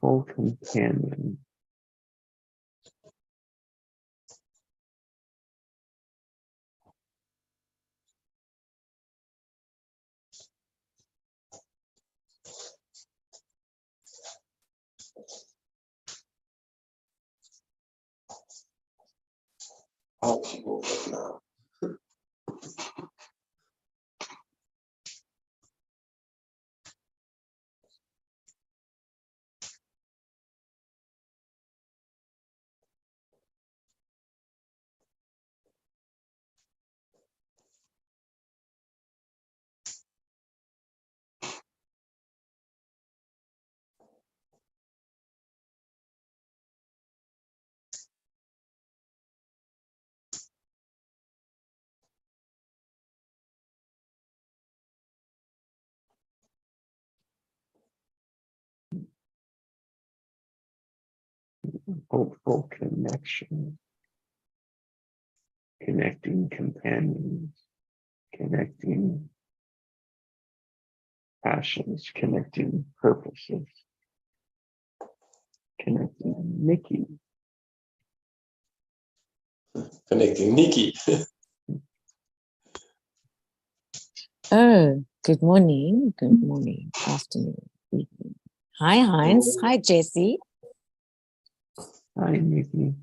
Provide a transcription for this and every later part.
hopeful companion. Hopeful now. Hopeful connection. Connecting companions. Connecting passions. Connecting purposes. Connecting Nikki. Connecting Nikki. Oh, good morning, afternoon, evening. Hi, Heinz. Hi, Jessie. Hi, Nikki.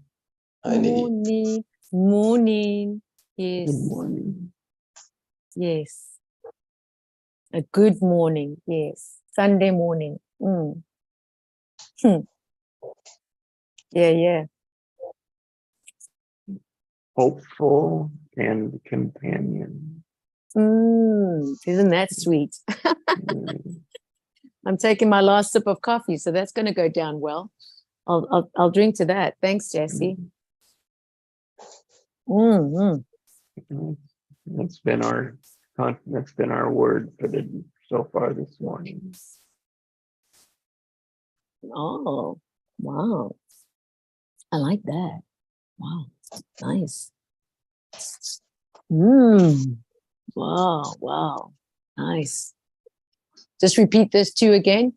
Hi, Nikki. Morning. Morning. Yes. Good morning. Yes. A good morning. Yes. Sunday morning. Mm. Yeah. Hopeful and companion. Isn't that sweet? Mm, I'm taking my last sip of coffee, so that's going to go down well. I'll drink to that. Thanks, Jessie. Mm. That's been our word for so far this morning. Oh, wow. I like that. Wow. Nice. Wow. Nice. Just repeat this two again.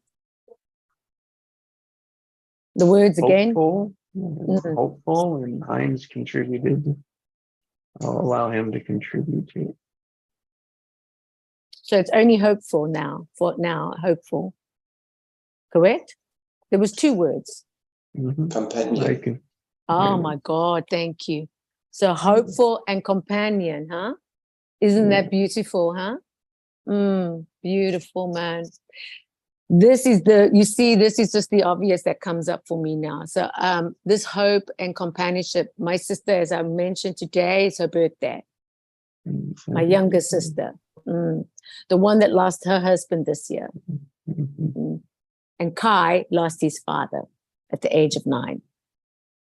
The words again. Hopeful, and Heinz contributed. I'll allow him to contribute to it. So it's only hopeful now. For now, hopeful. Correct? There was two words. Companion. Oh my God, thank you. So hopeful and companion, huh? Isn't that beautiful, huh? Beautiful, man. This is just the obvious that comes up for me now. So this hope and companionship, my sister, as I mentioned today, is her birthday. My younger sister, the one that lost her husband this year. And Kai lost his father at the age of 9.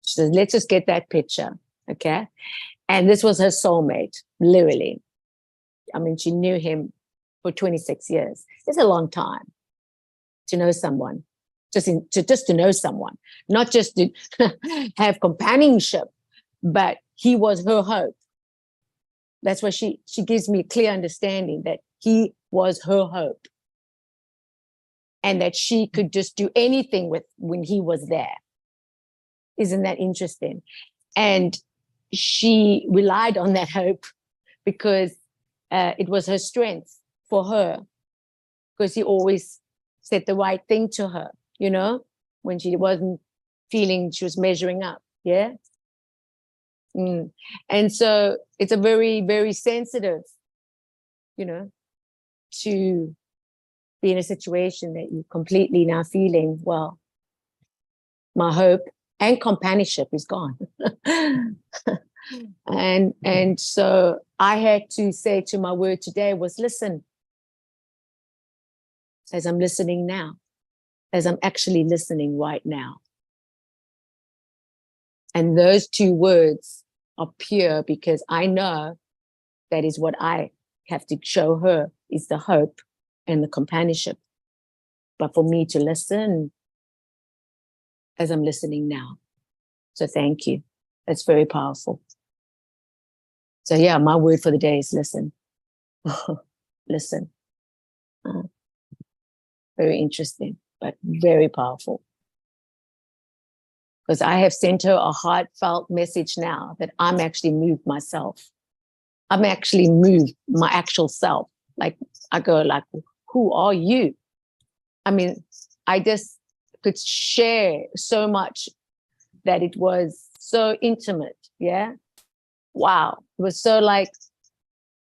So let's just get that picture, okay? And this was her soulmate, literally. I mean, she knew him for 26 years. It's a long time to know someone, just to know someone, not just to have companionship, but he was her hope. That's why she gives me a clear understanding that he was her hope and that she could just do anything with when he was there. Isn't that interesting? And she relied on that hope because it was her strength for her, because he always said the right thing to her, when she wasn't feeling she was measuring up. Yeah. And so it's a very, very sensitive, to be in a situation that you're completely now feeling, well, my hope and companionship is gone. And so I had to say to my word today was, listen, as I'm listening now, as I'm actually listening right now. And those two words are pure because I know that is what I have to show her is the hope and the companionship. But for me to listen as I'm listening now. So thank you. That's very powerful. So yeah, my word for the day is listen. Listen. Very interesting, but very powerful. because I have sent her a heartfelt message now that I'm actually moved myself. I'm actually moved my actual self. Like I go like, who are you? I mean, I just could share so much that it was so intimate. Yeah. Wow. It was so like,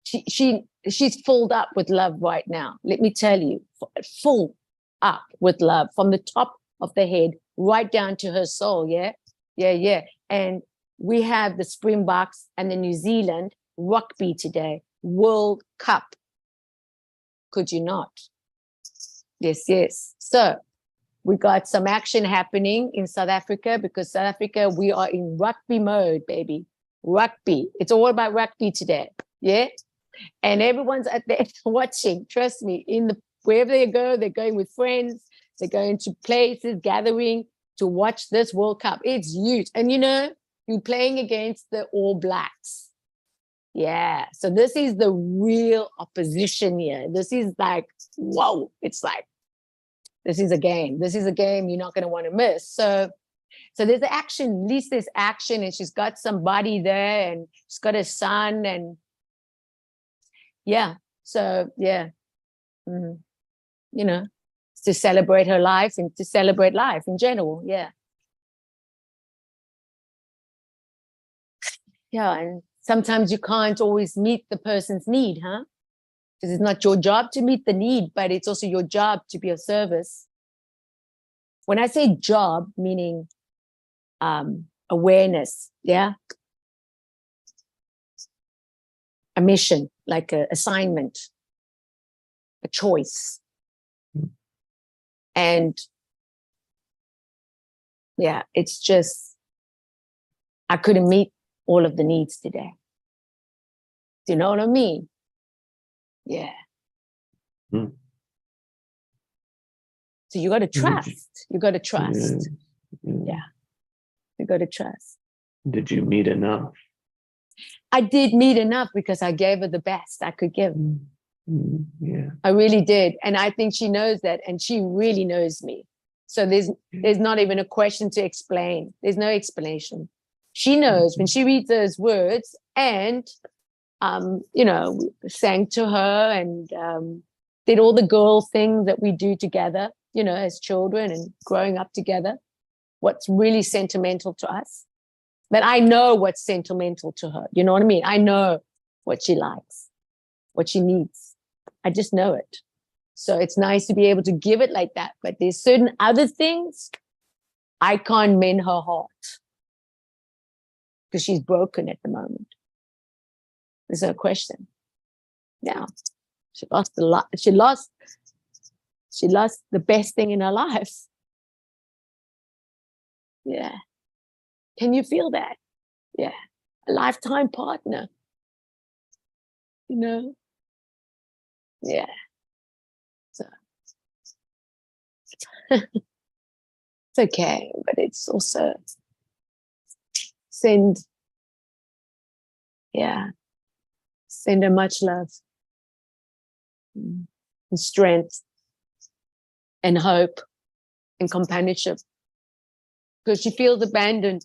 she's filled up with love right now. Let me tell you, full up with love from the top of the head right down to her soul. Yeah. Yeah. Yeah. And we have the Springboks and the New Zealand rugby today, World Cup. Could you not? Yes, yes. So we got some action happening in South Africa because South Africa, we are in rugby mode, baby. Rugby. It's all about rugby today. Yeah. And everyone's out there watching. Trust me, wherever they go, they're going with friends. They're going to places, gathering to watch this World Cup. It's huge. And you're playing against the All Blacks. Yeah. So this is the real opposition here. This is like, whoa. It's like, this is a game. This is a game you're not going to want to miss. So there's action. At least there's action. And she's got somebody there and she's got a son. And yeah. So, yeah. To celebrate her life and to celebrate life in general. Yeah. Yeah. And sometimes you can't always meet the person's need, huh? Because it's not your job to meet the need, but it's also your job to be of service. When I say job, meaning awareness, yeah? A mission, like an assignment, a choice. And yeah, it's just, I couldn't meet all of the needs today. Do you know what I mean? Yeah. Mm. So you got to trust. You got to trust. Yeah. You got to trust. Did you meet enough? I did meet enough because I gave her the best I could give. Yeah. I really did. And I think she knows that. And she really knows me. So there's not even a question to explain. There's no explanation. She knows when she reads those words and, sang to her and did all the girl things that we do together, as children and growing up together, what's really sentimental to us. But I know what's sentimental to her. You know what I mean? I know what she likes, what she needs. I just know it. So it's nice to be able to give it like that. But there's certain other things I can't mend her heart because she's broken at the moment. There's no question. Yeah. She lost a lot. She lost the best thing in her life. Yeah. Can you feel that? Yeah. A lifetime partner. Yeah. So it's okay, but it's also send her much love and strength and hope and companionship because she feels abandoned.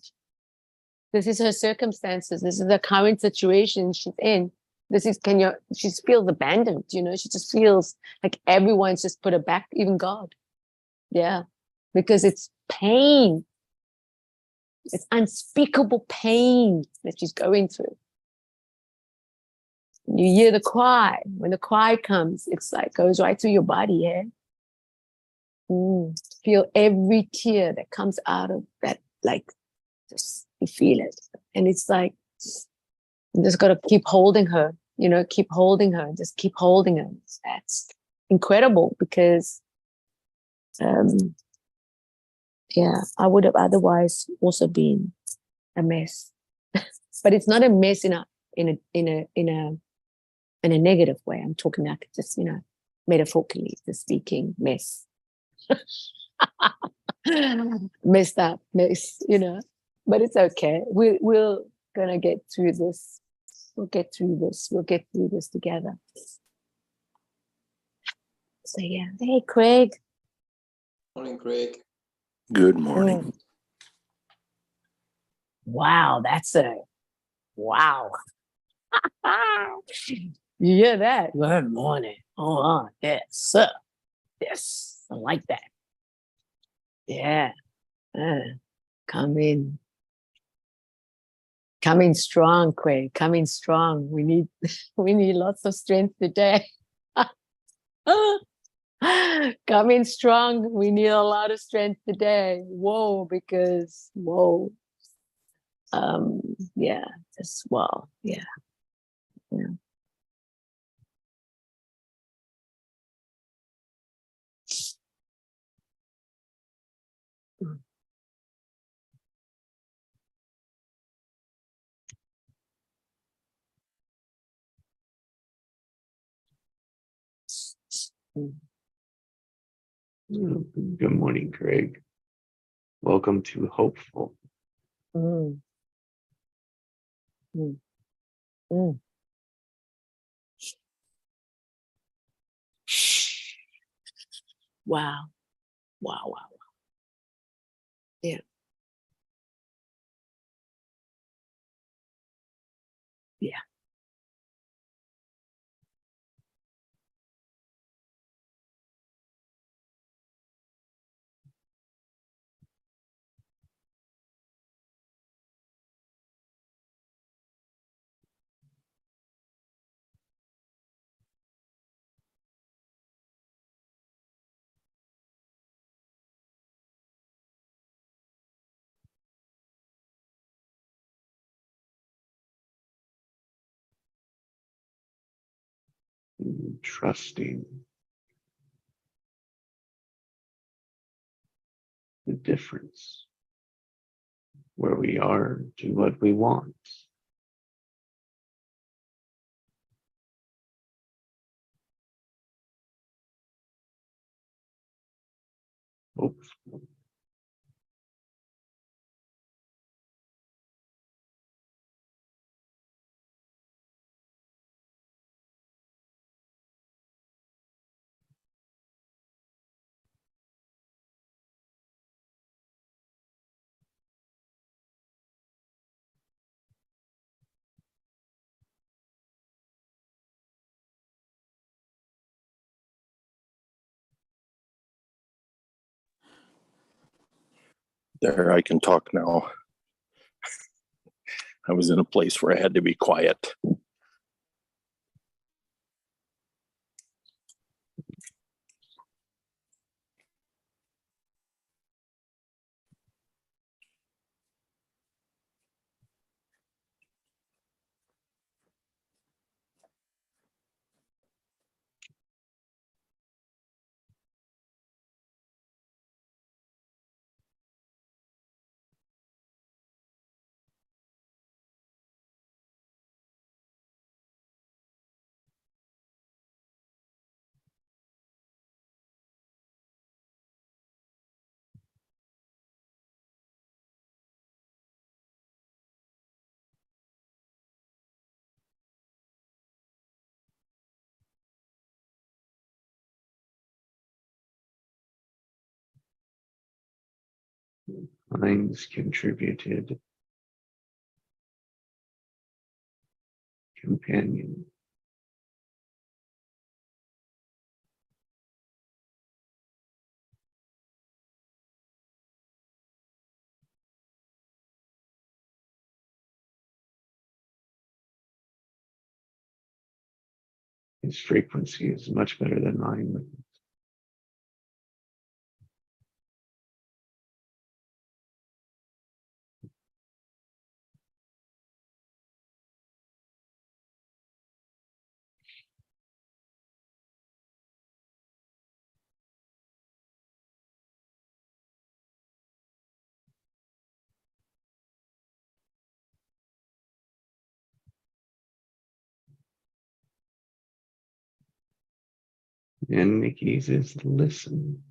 This is her circumstances. This is the current situation she's in. She feels abandoned, she just feels like everyone's just put her back, even God. Yeah. Because it's pain. It's unspeakable pain that she's going through. You hear the cry. When the cry comes, it's like goes right through your body, yeah? Feel every tear that comes out of that, like, just you feel it. And it's like, you just got to keep holding her, keep holding her, just keep holding her. That's incredible because, I would have otherwise also been a mess. But it's not a mess in a negative way. I'm talking like just, metaphorically speaking, mess. Messed up, mess, but it's okay. We're gonna get through this. We'll get through this. We'll get through this together. So yeah. Hey, Craig. Morning, Craig. Good morning. Wow, that's a wow. You hear that? Good morning. Yes, sir. Yes, I like that. Yeah. Come in. Coming strong, Quay. Coming strong. We need we need lots of strength today. Coming strong. We need a lot of strength today. Whoa, because whoa. Yeah, just well, yeah. Yeah. Mm. Good morning, Craig. Welcome to Hopeful. Mm. Mm. Mm. Wow. Wow. Wow. Yeah. Yeah. Trusting the difference where we are to what we want. Hopeful. There, I can talk now. I was in a place where I had to be quiet. Minds contributed. Companion. His frequency is much better than mine. And Nikki's is listen.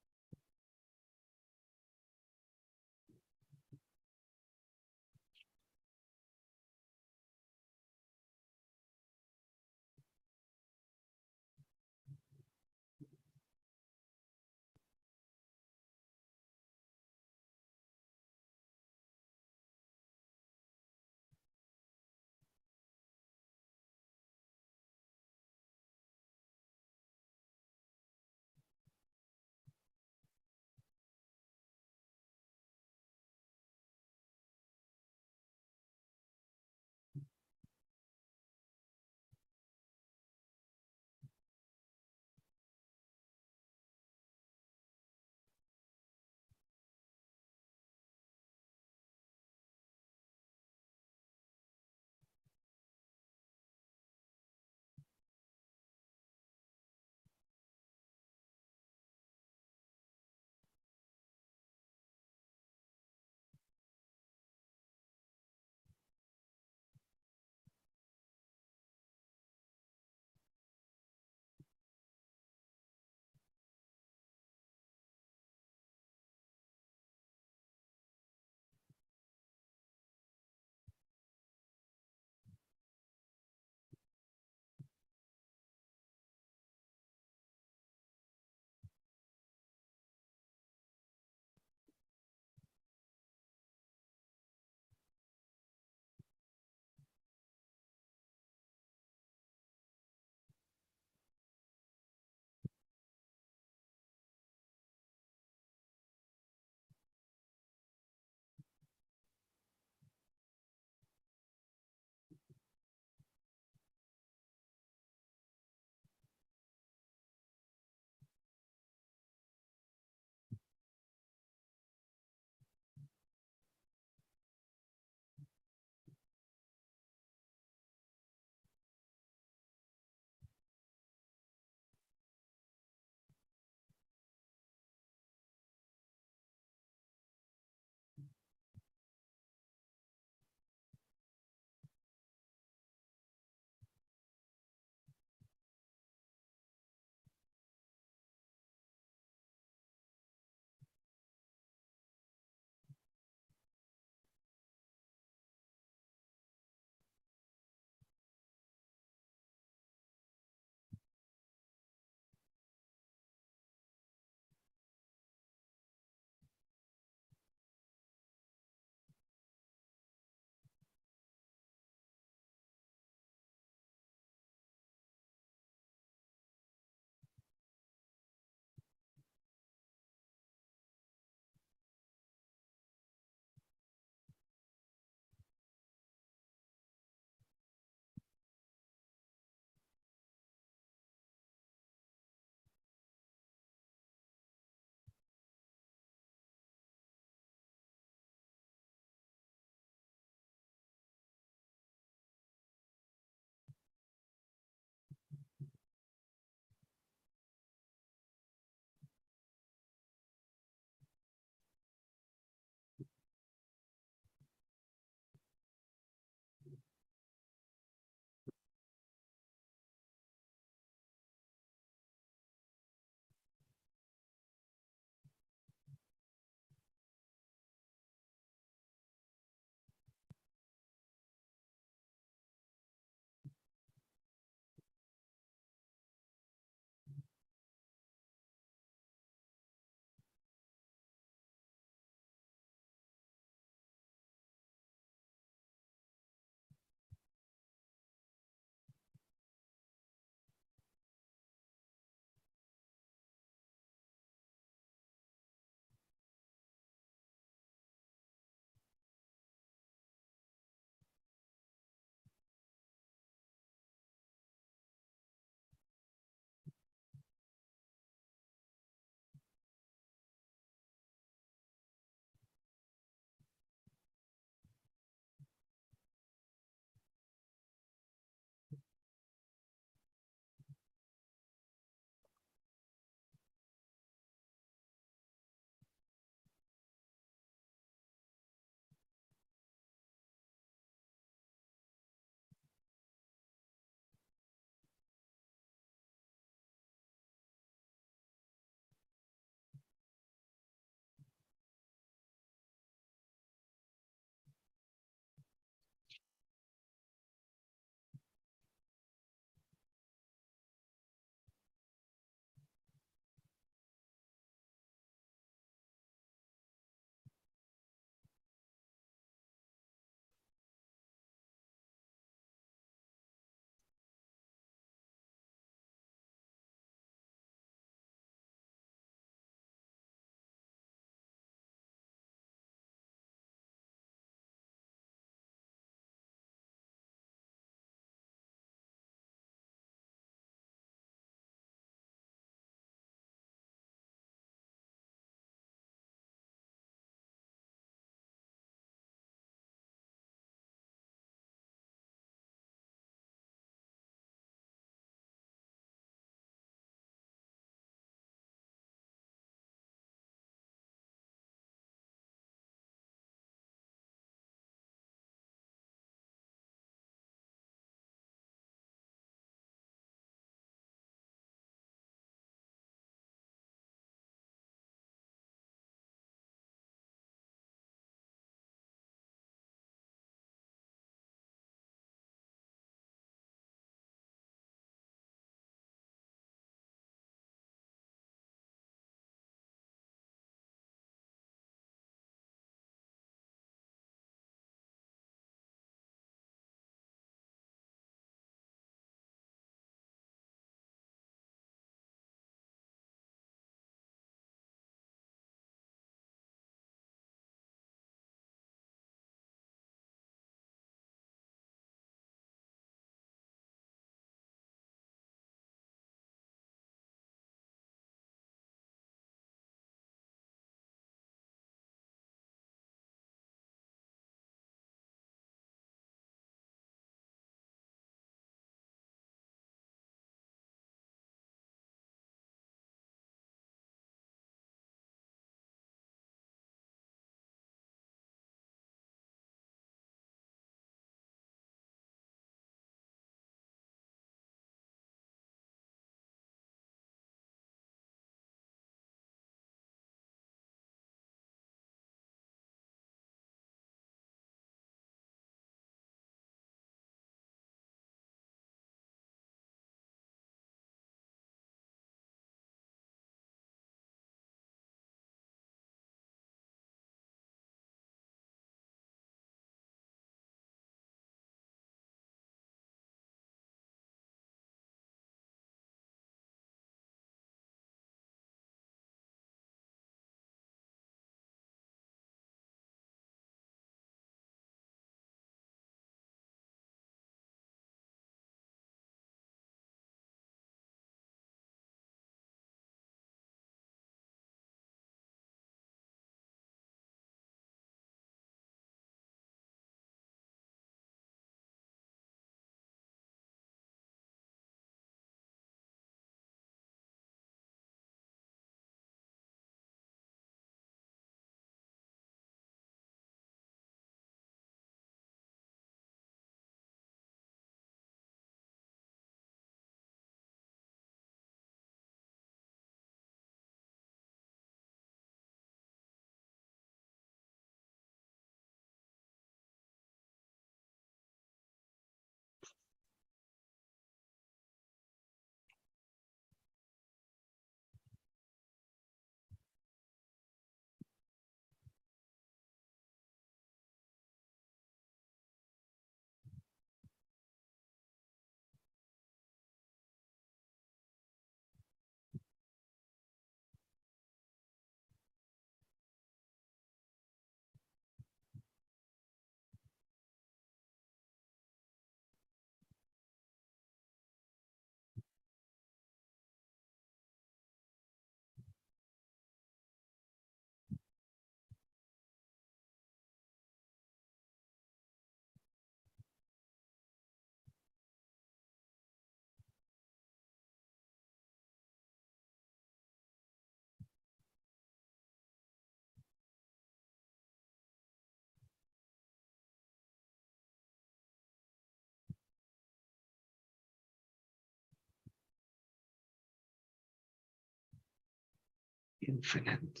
infinite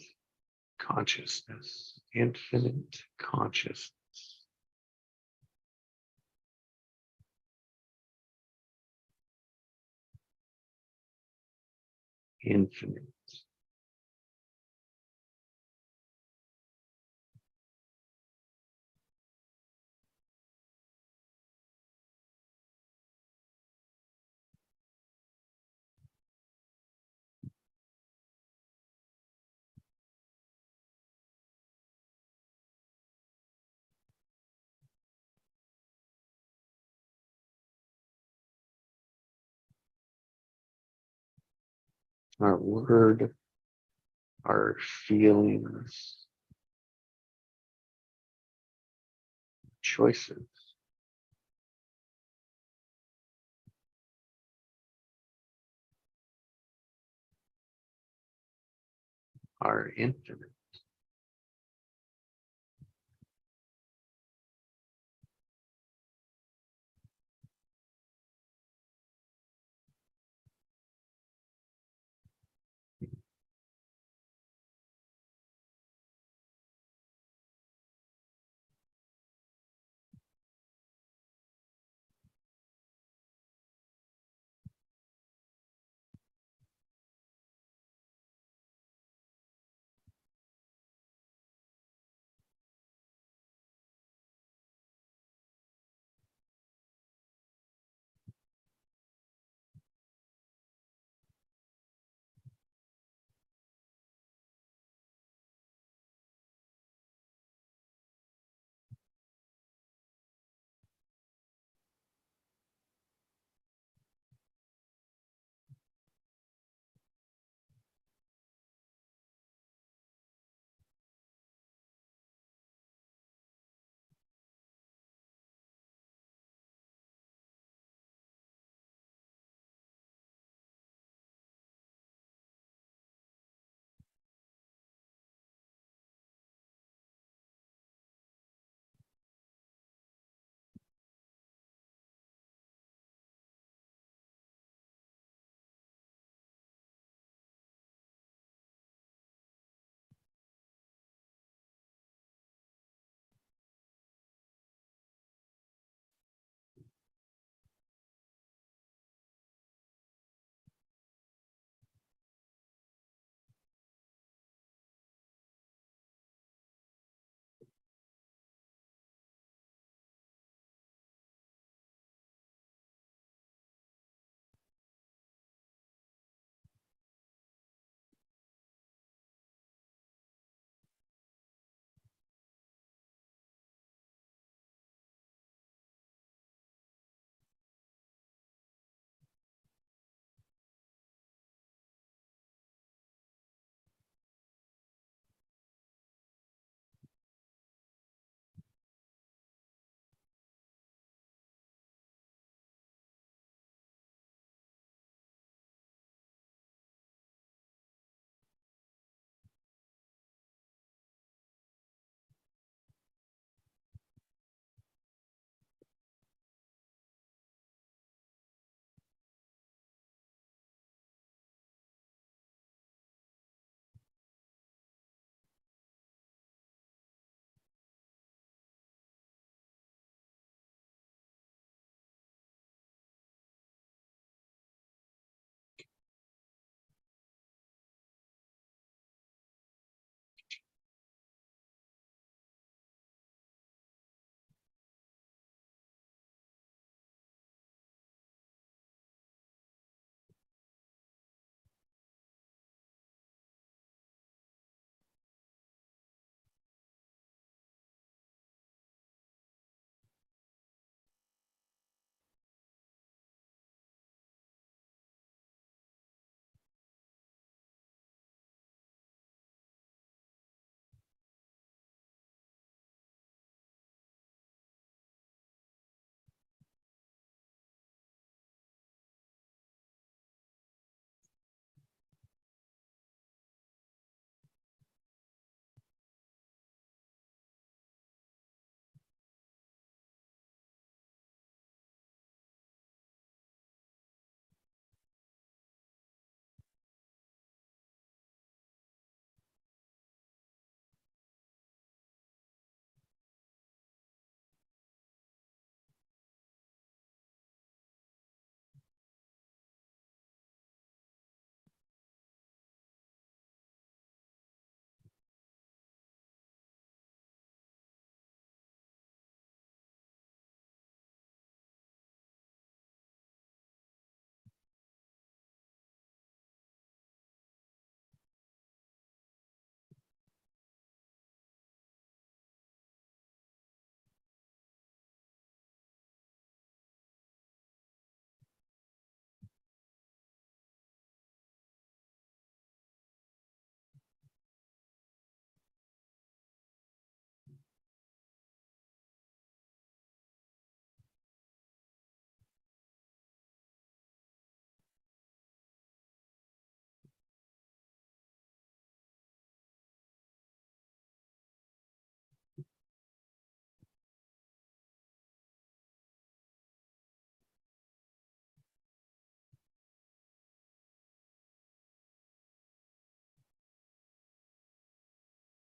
consciousness, infinite consciousness. Infinite. Our word, our feelings, choices are infinite.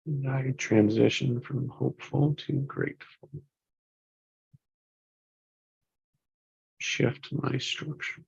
And I transition from hopeful to grateful. Shift my structure.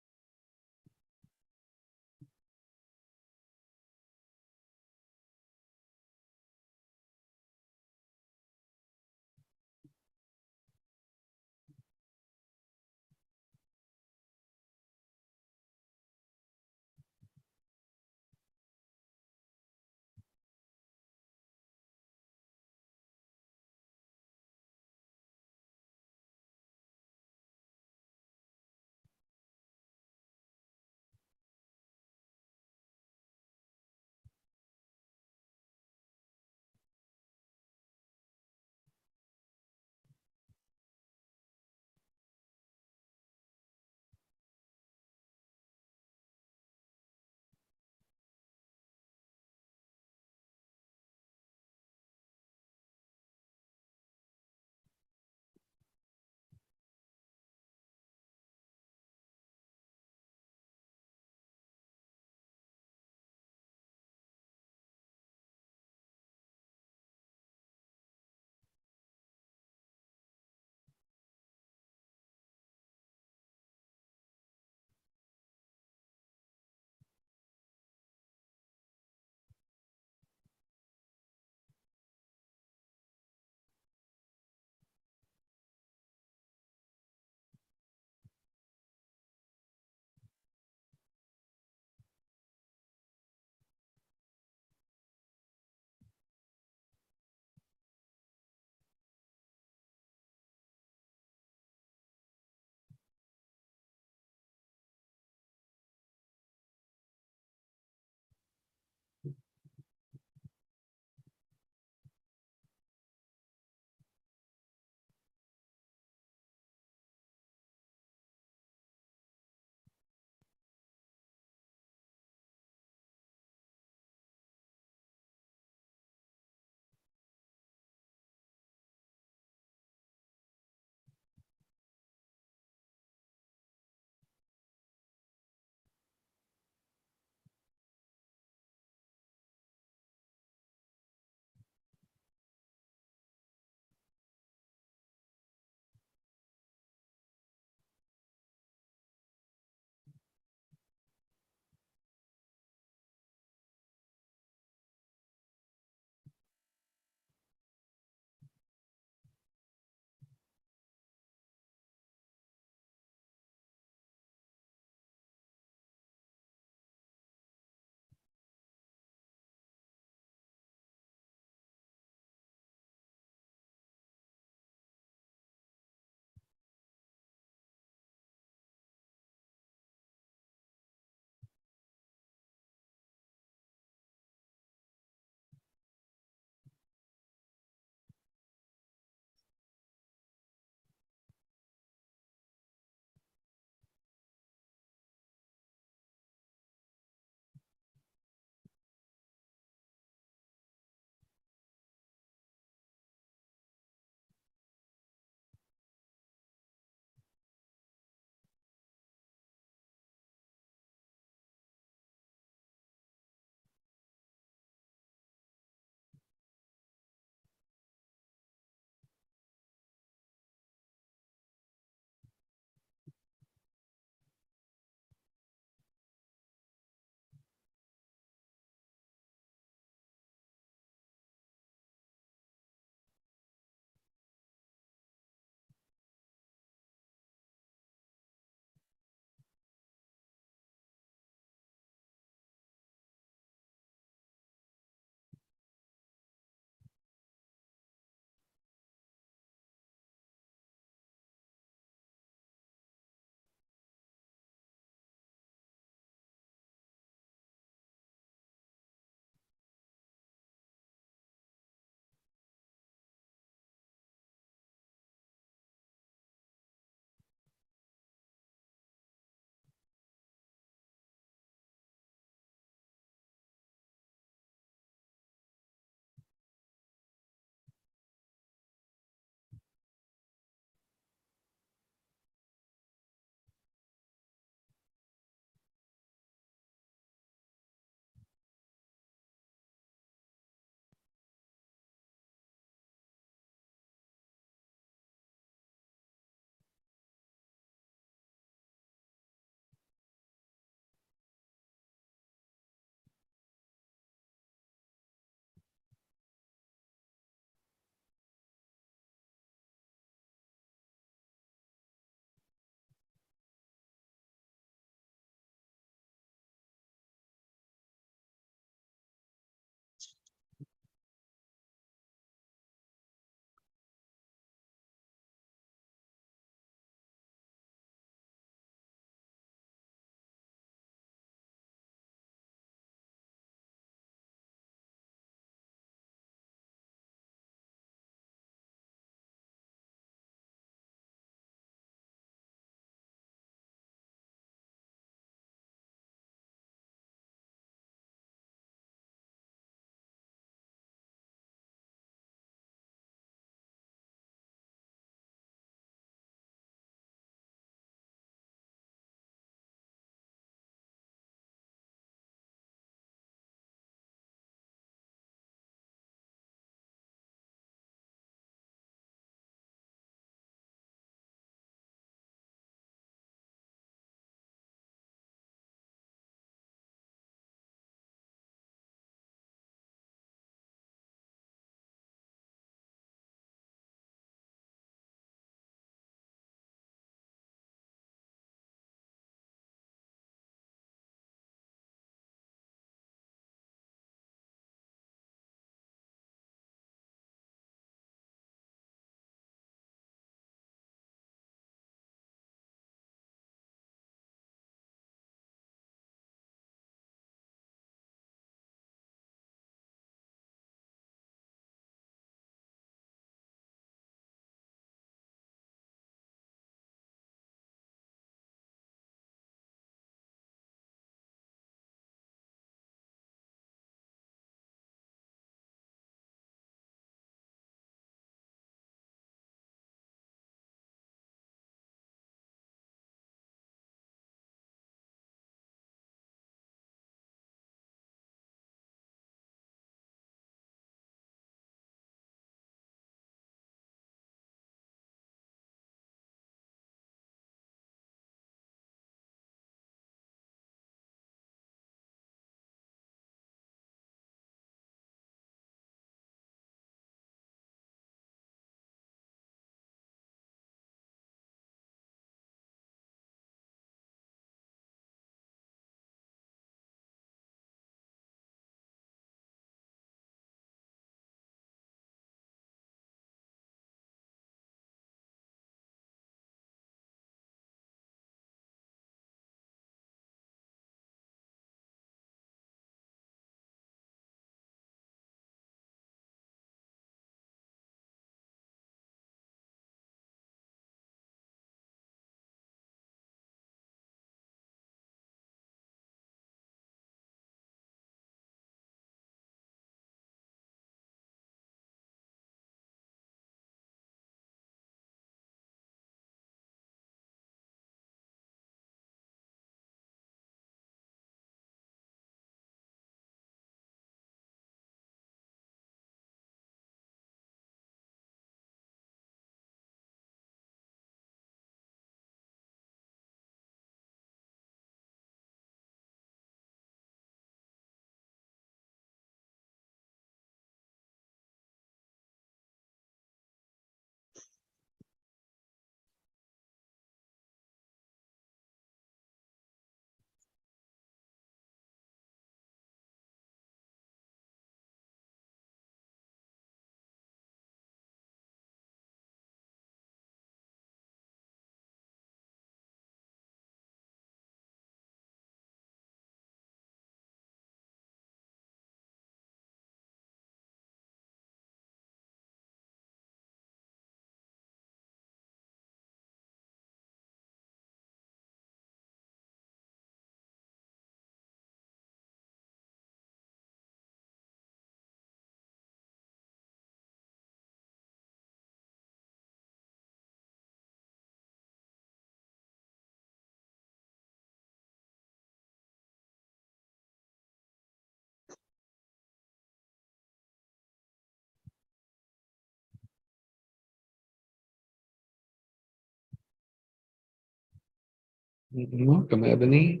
Welcome, Ebony.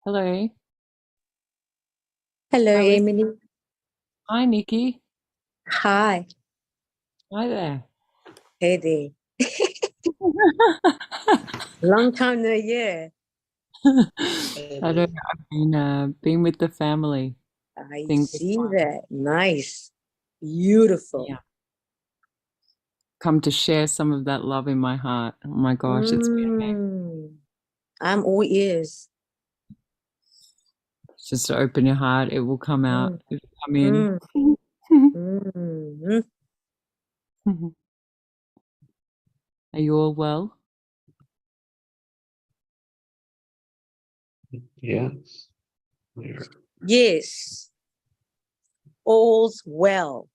Hello. Hello, How is- Emily. Hi, Nikki. Hi. Hi there. Hey there. Long time no hear. I don't know. I've been with the family. I Things see that. Nice. Beautiful. Yeah. Come to share some of that love in my heart. Oh my gosh, it's I'm all ears. just to open your heart. It will come out. It will come in. Mm. Are you all well? Yes. We're Yes. All's well.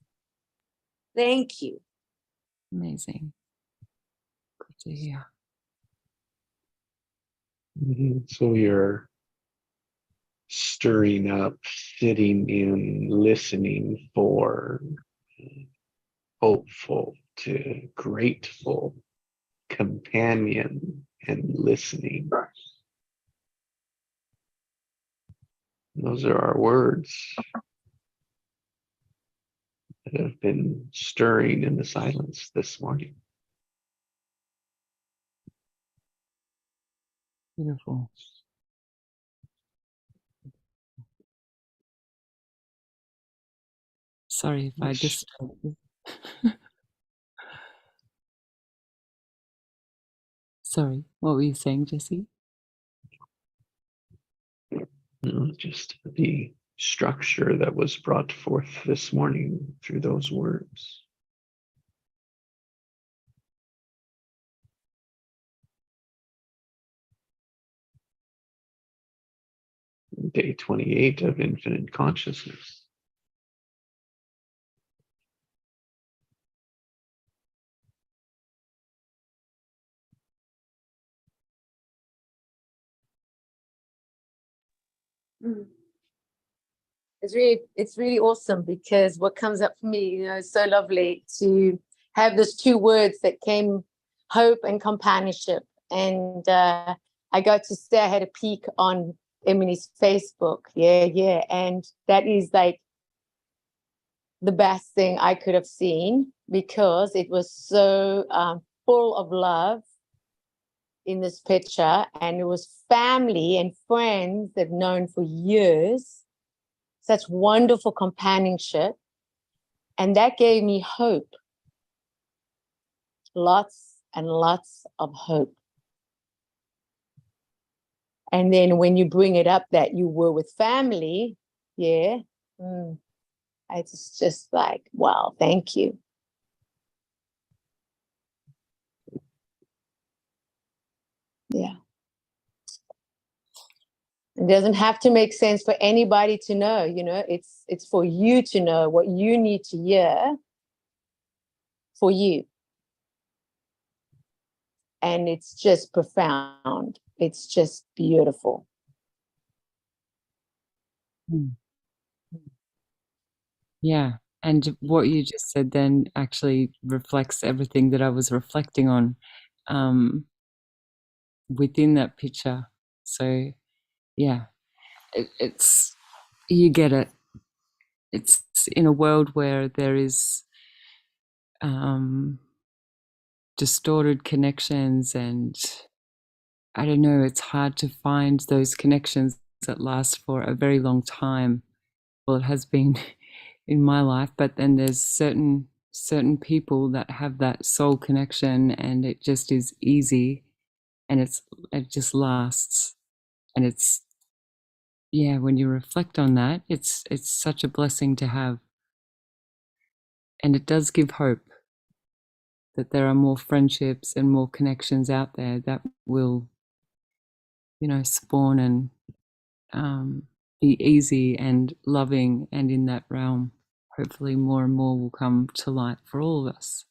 Thank you. Amazing. Good to hear. So you're stirring up, sitting in, listening for hopeful to grateful, companion, and listening. Those are our words that have been stirring in the silence this morning. Beautiful. Sorry if I disturbed you. Sorry, what were you saying, Jesse? Just the structure that was brought forth this morning through those words. Day 28 of infinite consciousness. It's really awesome because what comes up for me, is so lovely to have those two words that came, hope and companionship. And I got to stay, I had a peek on Emily's Facebook. Yeah. And that is like the best thing I could have seen because it was so full of love in this picture. And it was family and friends that I've known for years. Such wonderful companionship. And that gave me hope. Lots and lots of hope. And then when you bring it up that you were with family, it's just like, wow, thank you. Yeah. It doesn't have to make sense for anybody to know, it's for you to know what you need to hear for you. And it's just profound. It's just beautiful. Yeah. And what you just said then actually reflects everything that I was reflecting on within that picture. So, yeah, it's, you get it. It's in a world where there is distorted connections, and I don't know, it's hard to find those connections that last for a very long time. Well, it has been in my life, but then there's certain people that have that soul connection, and it just is easy, and it just lasts. And it's, yeah, when you reflect on that, it's such a blessing to have. And it does give hope that there are more friendships and more connections out there that will, spawn and be easy and loving, and in that realm, hopefully more and more will come to light for all of us.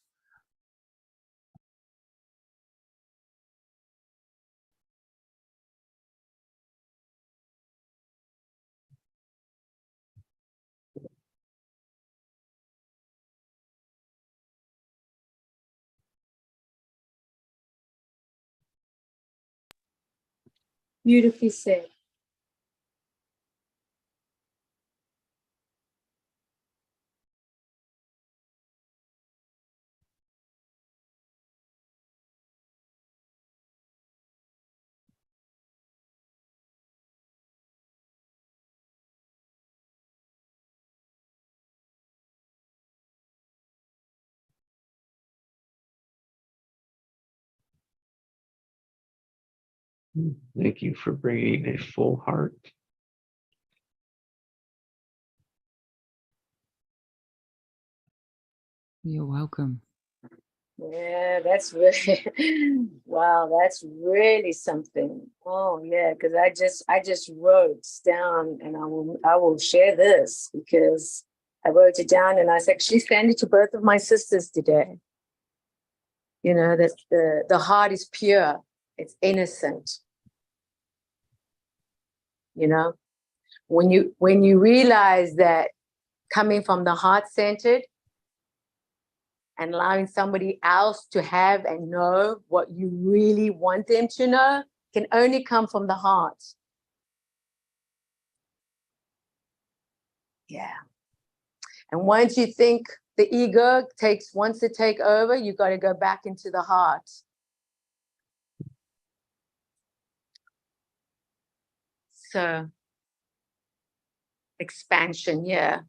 Beautifully said. Thank you for bringing a full heart. You're welcome. Yeah, that's really wow, that's really something. Oh yeah, because I just wrote down, and I will share this because I wrote it down, and I was actually sending it to both of my sisters today. You know, that the heart is pure, it's innocent. You know, when you realize that coming from the heart centered and allowing somebody else to have and know what you really want them to know can only come from the heart. Yeah. And once you think the ego wants to take over, you got to go back into the heart. So expansion, yeah.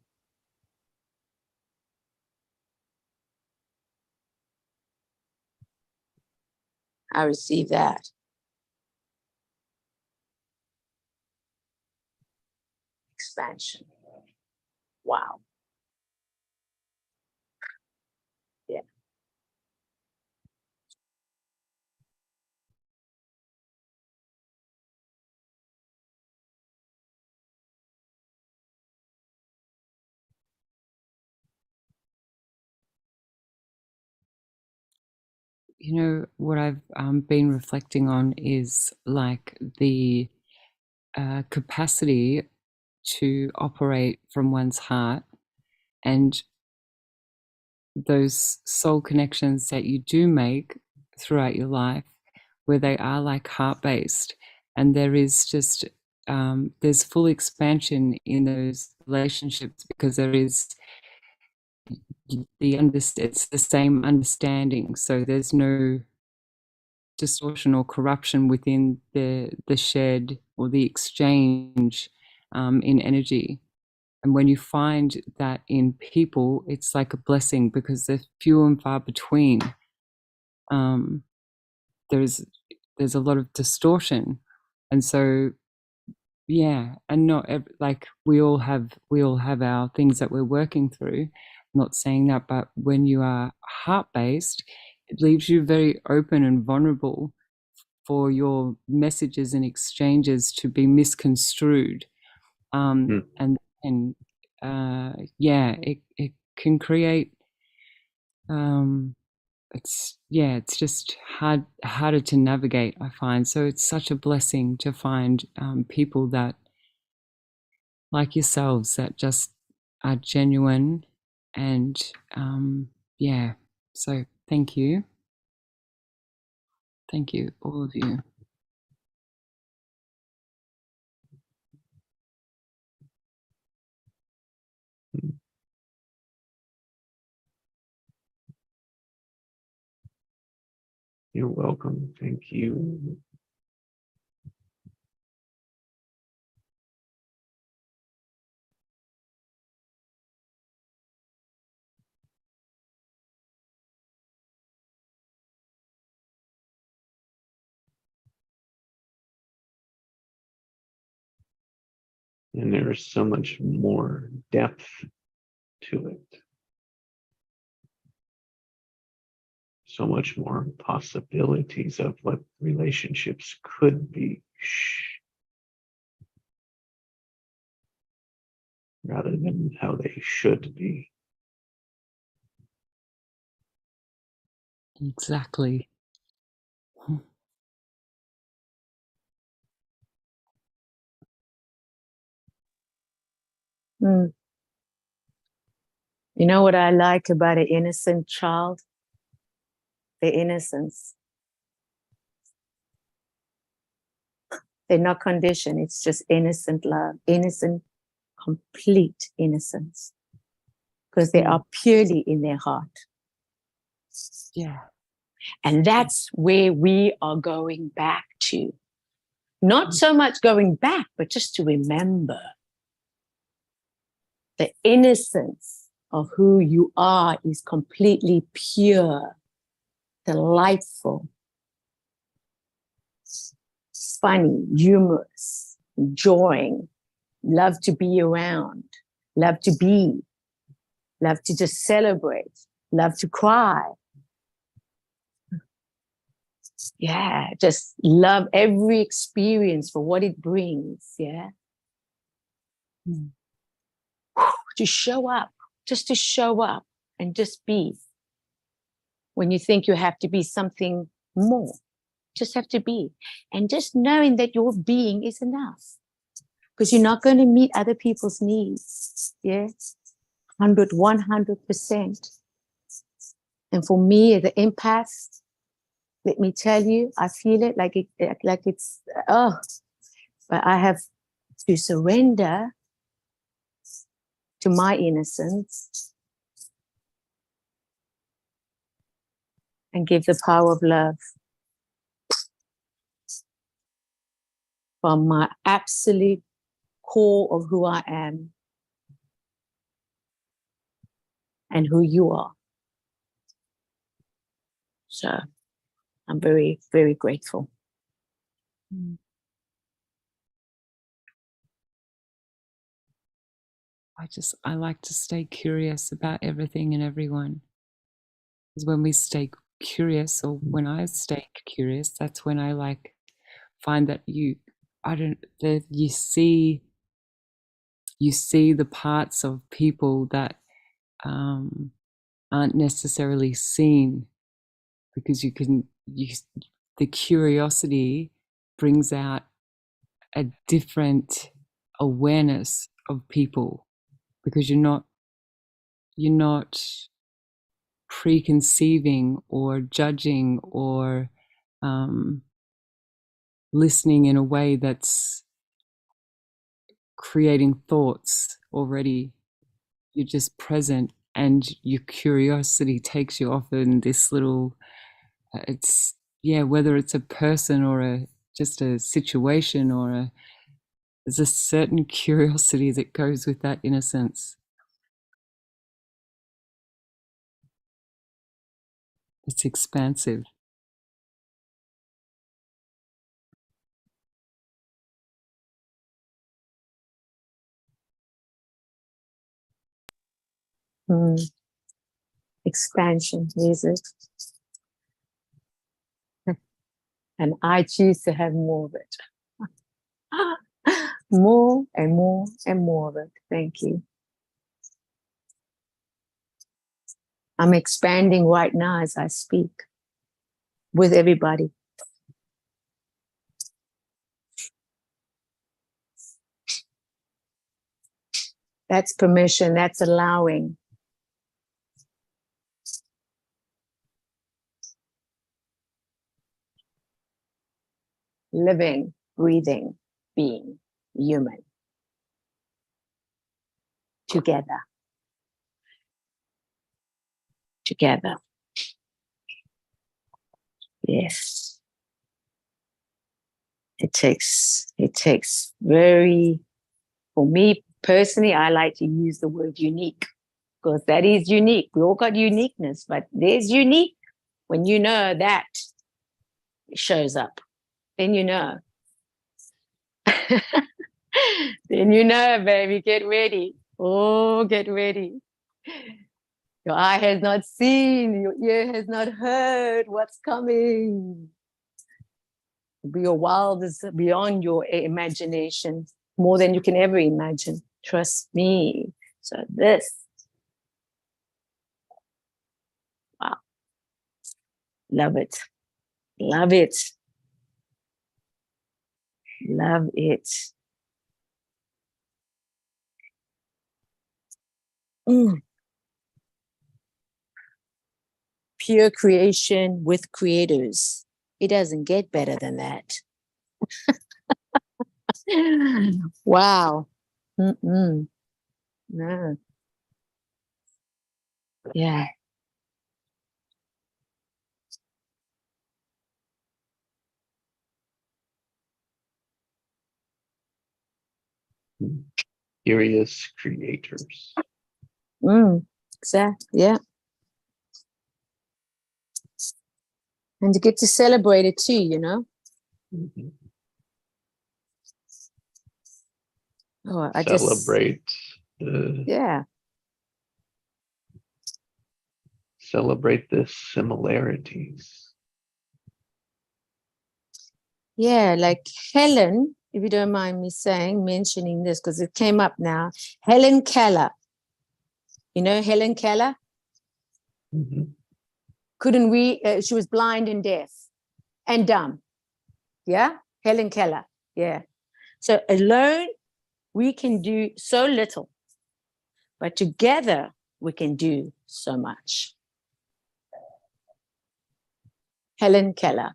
I receive that. Expansion. Wow. Yeah. You know, what I've been reflecting on is like the capacity to operate from one's heart, and those soul connections that you do make throughout your life, where they are like heart-based, and there is just there's full expansion in those relationships because there is it's the same understanding, so there's no distortion or corruption within the shared or the exchange in energy. And when you find that in people, it's like a blessing because they're few and far between. There's a lot of distortion, and so yeah, and not like we all have our things that we're working through. I'm not saying that, but when you are heart based, it leaves you very open and vulnerable for your messages and exchanges to be misconstrued. And yeah, it can create it's just harder to navigate, I find. So it's such a blessing to find people that like yourselves that just are genuine, and yeah, so thank you all of you. You're welcome. Thank you. And there is so much more depth to it. So much more possibilities of what relationships could be, rather than how they should be. Exactly. Mm. You know what I like about an innocent child? The innocence. They're not conditioned. It's just innocent love, innocent, complete innocence, because they are purely in their heart. Yeah. And that's where we are going back to. Not so much going back, but just to remember the innocence of who you are is completely pure, delightful, funny, humorous, enjoying, love to be around, love to be, love to just celebrate, love to cry. Yeah, just love every experience for what it brings. Yeah. To show up, just to show up and just be. When you think you have to be something more, just have to be. And just knowing that your being is enough, because you're not going to meet other people's needs. Yeah. 100%. And for me, the empath, let me tell you, I feel it like it's, but I have to surrender to my innocence and give the power of love from my absolute core of who I am and who you are. So I'm very, very grateful. I like to stay curious about everything and everyone. Because when we stay curious, or when I stay curious, that's when I find that you see the parts of people that aren't necessarily seen, because the curiosity brings out a different awareness of people, because you're not preconceiving or judging or listening in a way that's creating thoughts already. You're just present, and your curiosity takes you off in this little, whether it's a person or just a situation there's a certain curiosity that goes with that innocence. It's expansive. Expansion music. And I choose to have more of it. More and more and more of it. Thank you. I'm expanding right now as I speak with everybody. That's permission. That's allowing. Living, breathing, being human. Together. Together. Yes. It takes very, for me personally, I like to use the word unique, because that is unique. We all got uniqueness, but there's unique. When you know that, it shows up. Then you know. Then you know, baby, get ready. Oh, get ready. Your eye has not seen, your ear has not heard what's coming. Your wild is beyond your imagination, more than you can ever imagine. Trust me. So this, wow, love it, love it, love it. Pure creation with creators. It doesn't get better than that. Wow. Mm-mm. No. Yeah. Curious creators. Exactly. Yeah. And to get to celebrate it too, you know? Mhm. Oh, Celebrate the yeah. celebrate the similarities. Yeah, like Helen, if you don't mind me mentioning this, because it came up now. Helen Keller. You know Helen Keller? Mhm. Couldn't read, she was blind and deaf and dumb. Yeah? Helen Keller. Yeah. So alone, we can do so little, but together, we can do so much. Helen Keller.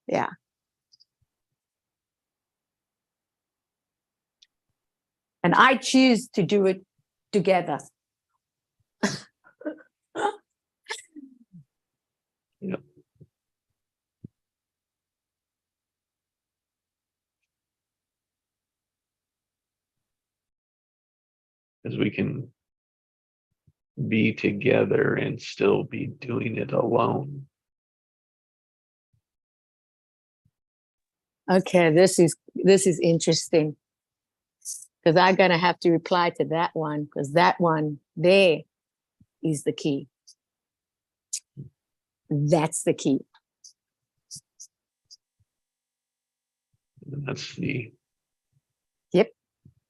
Yeah. And I choose to do it together. Yep. Because we can be together and still be doing it alone. Okay, this is interesting, because I'm gonna have to reply to that one, because that one there is the key. That's the key. And that's the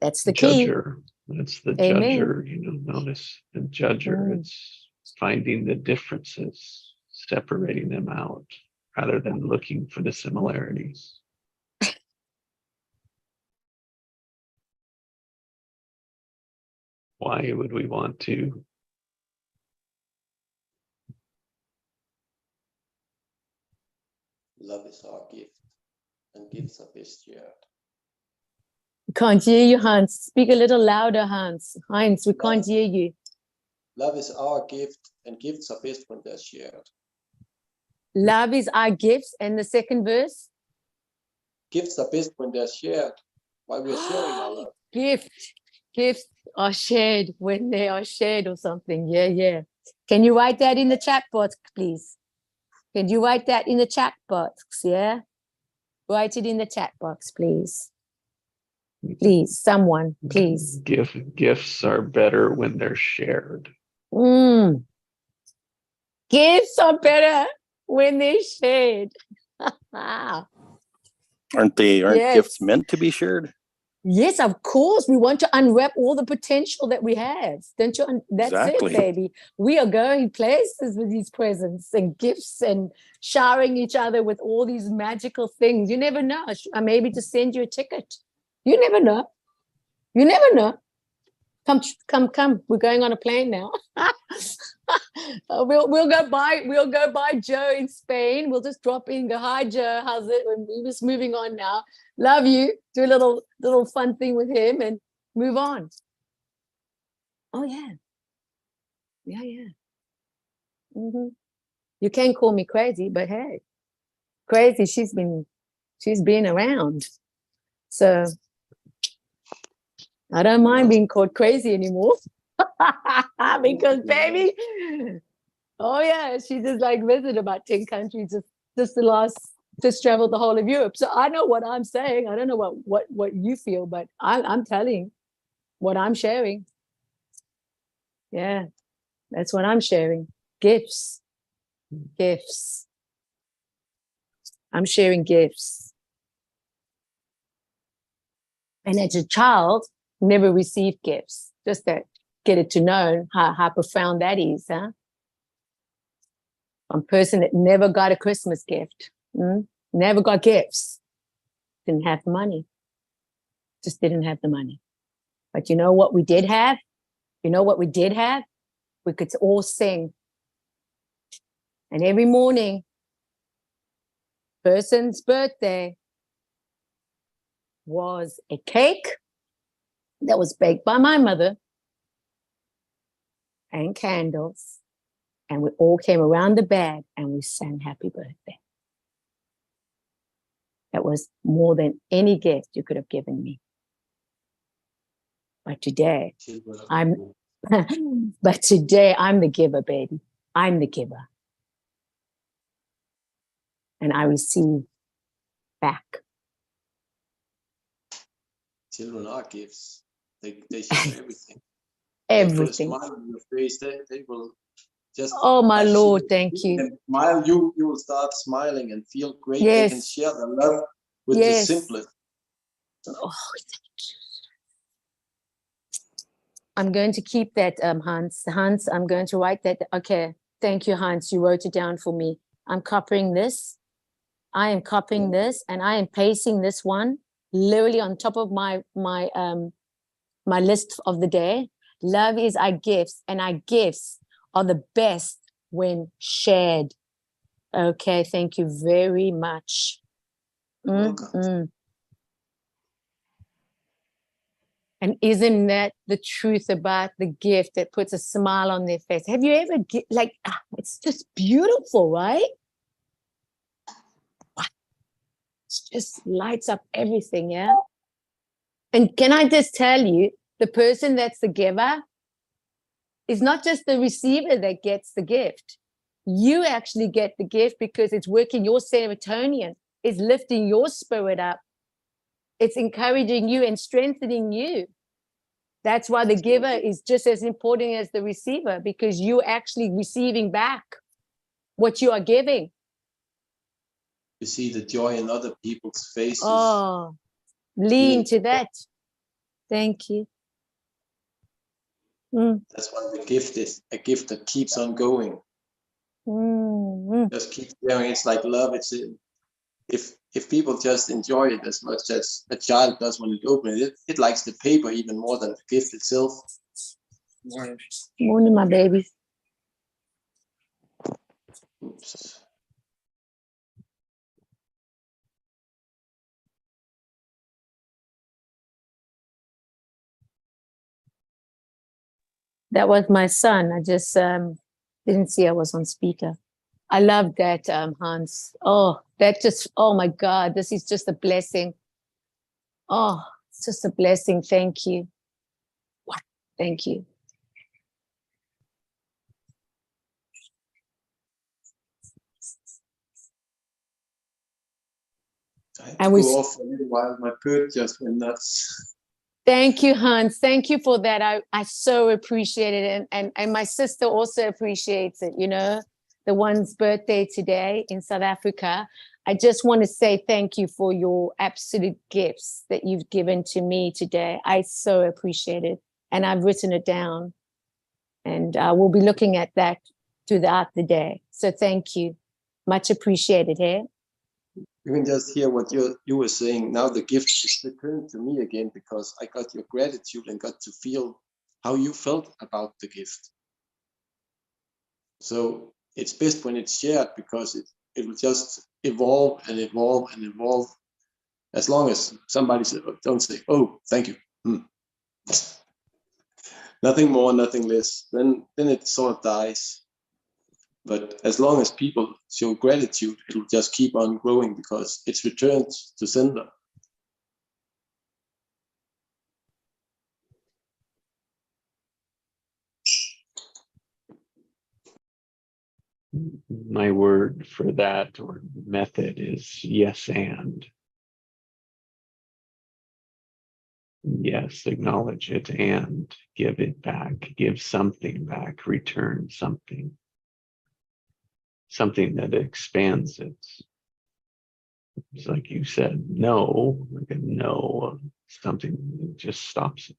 That's the key. judger. That's the Amen. judger, notice the judger. It's finding the differences, separating them out, rather than looking for the similarities. Why would we want to? Love is our gift, and gifts are best shared. We can't hear you, Hans. Speak a little louder, Hans. Heinz, we can't hear you. Love is our gift, and gifts are best when they're shared. Love is our gifts. And the second verse? Gifts are best when they're shared. While we're sharing our love. Gifts are shared when they are shared or something. Yeah. Can you write that in the chat box, please? Can you write that in the chat box? Yeah. Write it in the chat box, please. Please, someone, please. Gifts are better when they're shared. Gifts are better when they're shared. Aren't Yes. gifts meant to be shared? Yes, of course. We want to unwrap all the potential that we have. Don't you? That's Exactly. it, baby. We are going places with these presents and gifts and showering each other with all these magical things. You never know. Maybe to send you a ticket. You never know. You never know. Come. We're going on a plane now. We'll go by Joe in Spain. We'll just drop in, go, hi Joe, how's it? We're just moving on now. Love you. Do a little fun thing with him and move on. Oh yeah. Mm-hmm. You can call me crazy, but hey, crazy, she's been around. So I don't mind being called crazy anymore. Because baby, oh yeah, she just like visited about 10 countries just traveled the whole of Europe. So I know what I'm saying. I don't know what you feel, but I'm telling what I'm sharing. Yeah, that's what I'm sharing. Gifts. I'm sharing gifts. And as a child, never received gifts. Just that get it to know how profound that is, huh? I'm a person that never got a Christmas gift. Never got gifts. Didn't have the money. Just didn't have the money. But you know what we did have? We could all sing. And every morning, person's birthday, was a cake that was baked by my mother and candles. And we all came around the bed and we sang happy birthday. That was more than any gift you could have given me. But today, Children of I'm God. but today I'm the giver, baby. I'm the giver. And I receive back. Children are gifts. They share everything. They put a Everything. smile on your face. They will just Oh, my as Lord, you thank you. can smile, you will start smiling and feel great. They can Yes. share the love with the Yes. simplest. Oh, I'm going to keep that, Hans. Hans, I'm going to write that. Okay. Thank you, Hans. You wrote it down for me. I'm copying this. I am copying this and I am pasting this one literally on top of my list of the day. Love is our gifts, and our gifts are the best when shared. Okay, thank you very much. Welcome. And isn't that the truth about the gift that puts a smile on their face? Have you ever it's just beautiful, right? It just lights up everything, yeah? And can I just tell you, the person that's the giver is not just the receiver that gets the gift. You actually get the gift because it's working your serotonin. It's lifting your spirit up. It's encouraging you and strengthening you. That's why the giver is just as important as the receiver, because you're actually receiving back what you are giving. You see the joy in other people's faces. Oh, lean to that. Thank you. That's what the gift is. A gift that keeps on going. Just keep going. It's like love. If people just enjoy it as much as a child does when it opens it, it likes the paper even more than the gift itself. Morning, my baby. Oops. That was my son. I just didn't see I was on speaker. I love that, Hans. Oh, oh my God, this is just a blessing. Oh, it's just a blessing. Thank you. Thank you. I had And to we go off for a little while. My bird just went nuts. Thank you, Hans. Thank you for that. I so appreciate it. And my sister also appreciates it, you know, the one's birthday today in South Africa. I just want to say thank you for your absolute gifts that you've given to me today. I so appreciate it. And I've written it down. And we'll be looking at that throughout the day. So thank you. Much appreciated, hey? You can just hear what you were saying. Now the gift is returned to me again because I got your gratitude and got to feel how you felt about the gift. So it's best when it's shared because it will just evolve and evolve and evolve. As long as somebody don't say, "Oh, thank you," nothing more, nothing less. Then it sort of dies. But as long as people show gratitude, it will just keep on growing because it's returned to sender. My word for that or method is yes and. Yes, acknowledge it and give it back, give something back, return something that expands it. It's like you said, no, like a no, something that just stops it.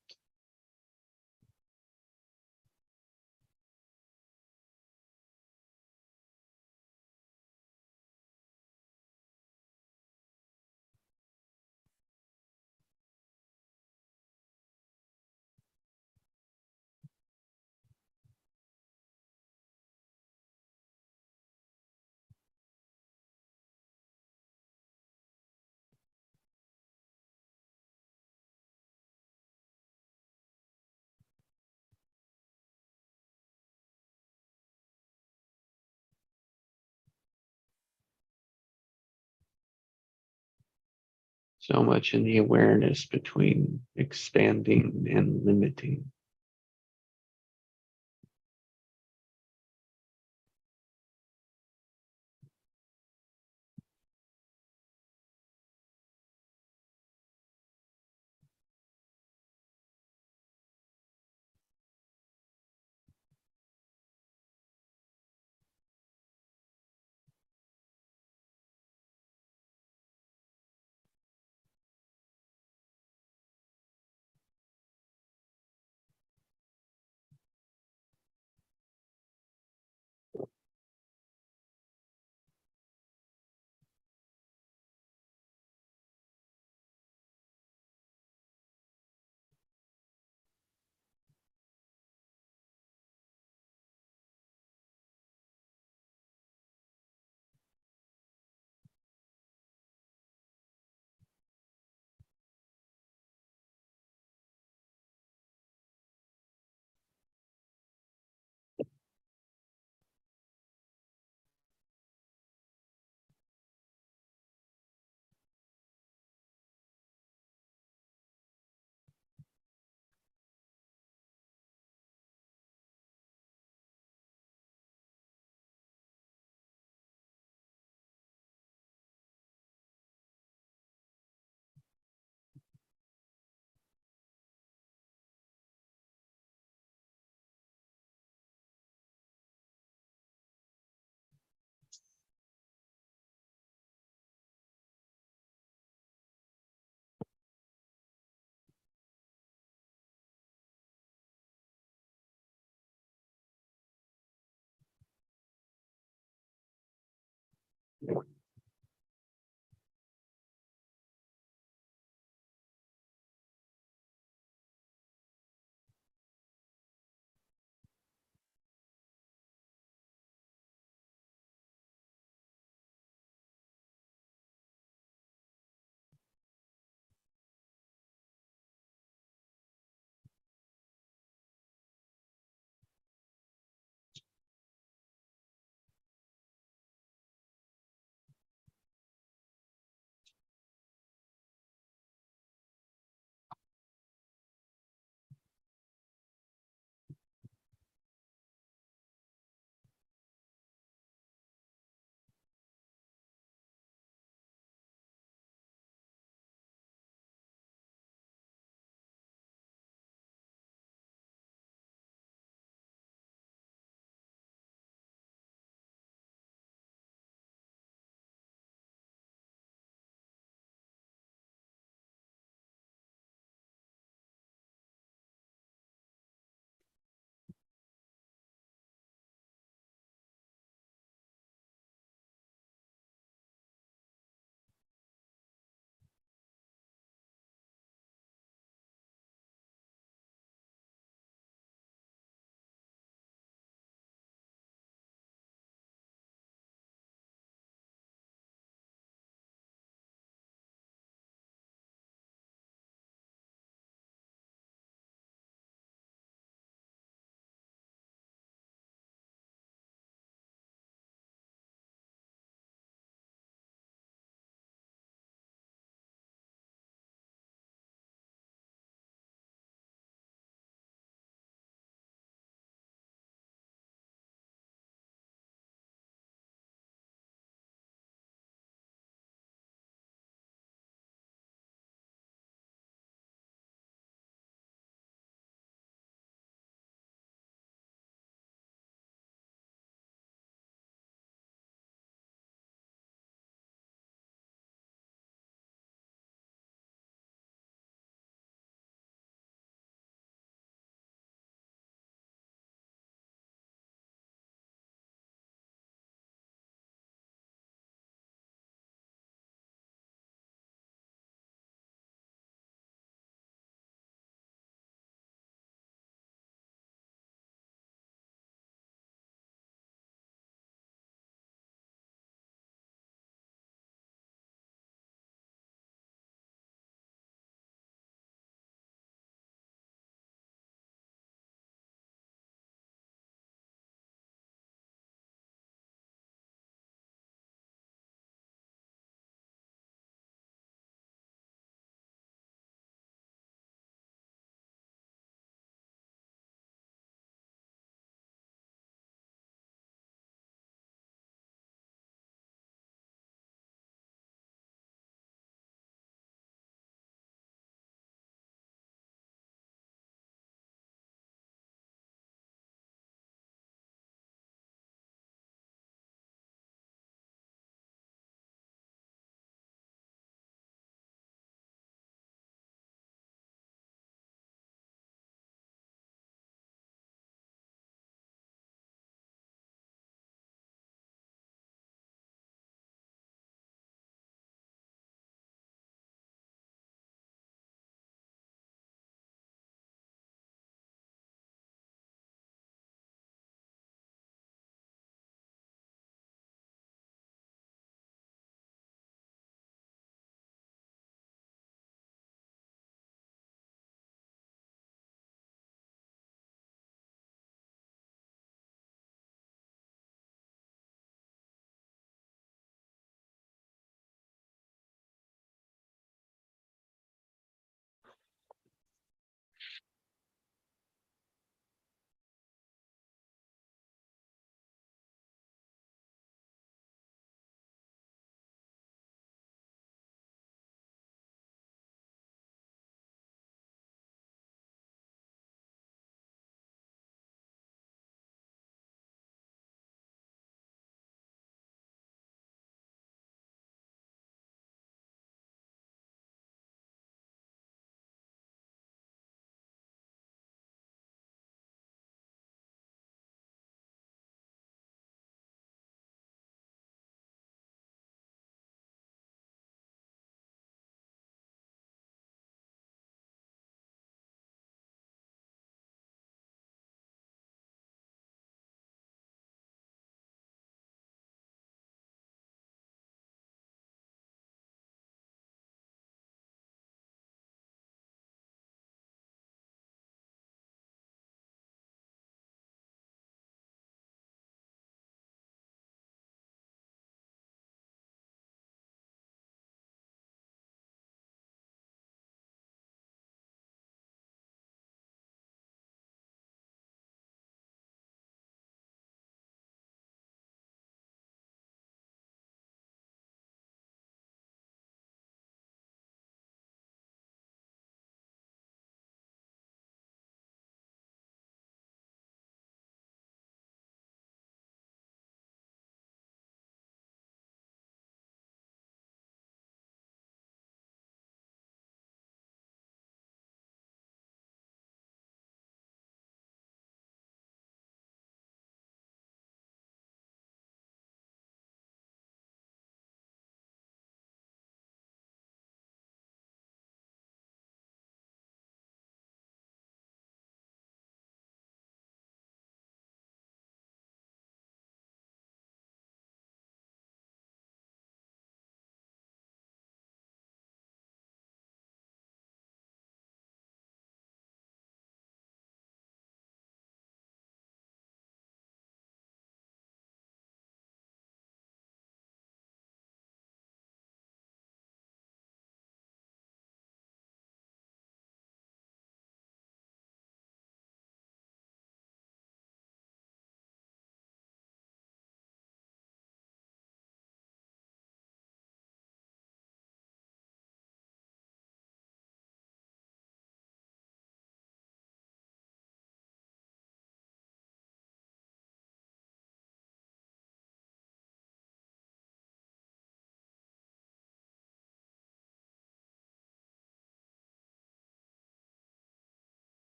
so much in the awareness between expanding and limiting.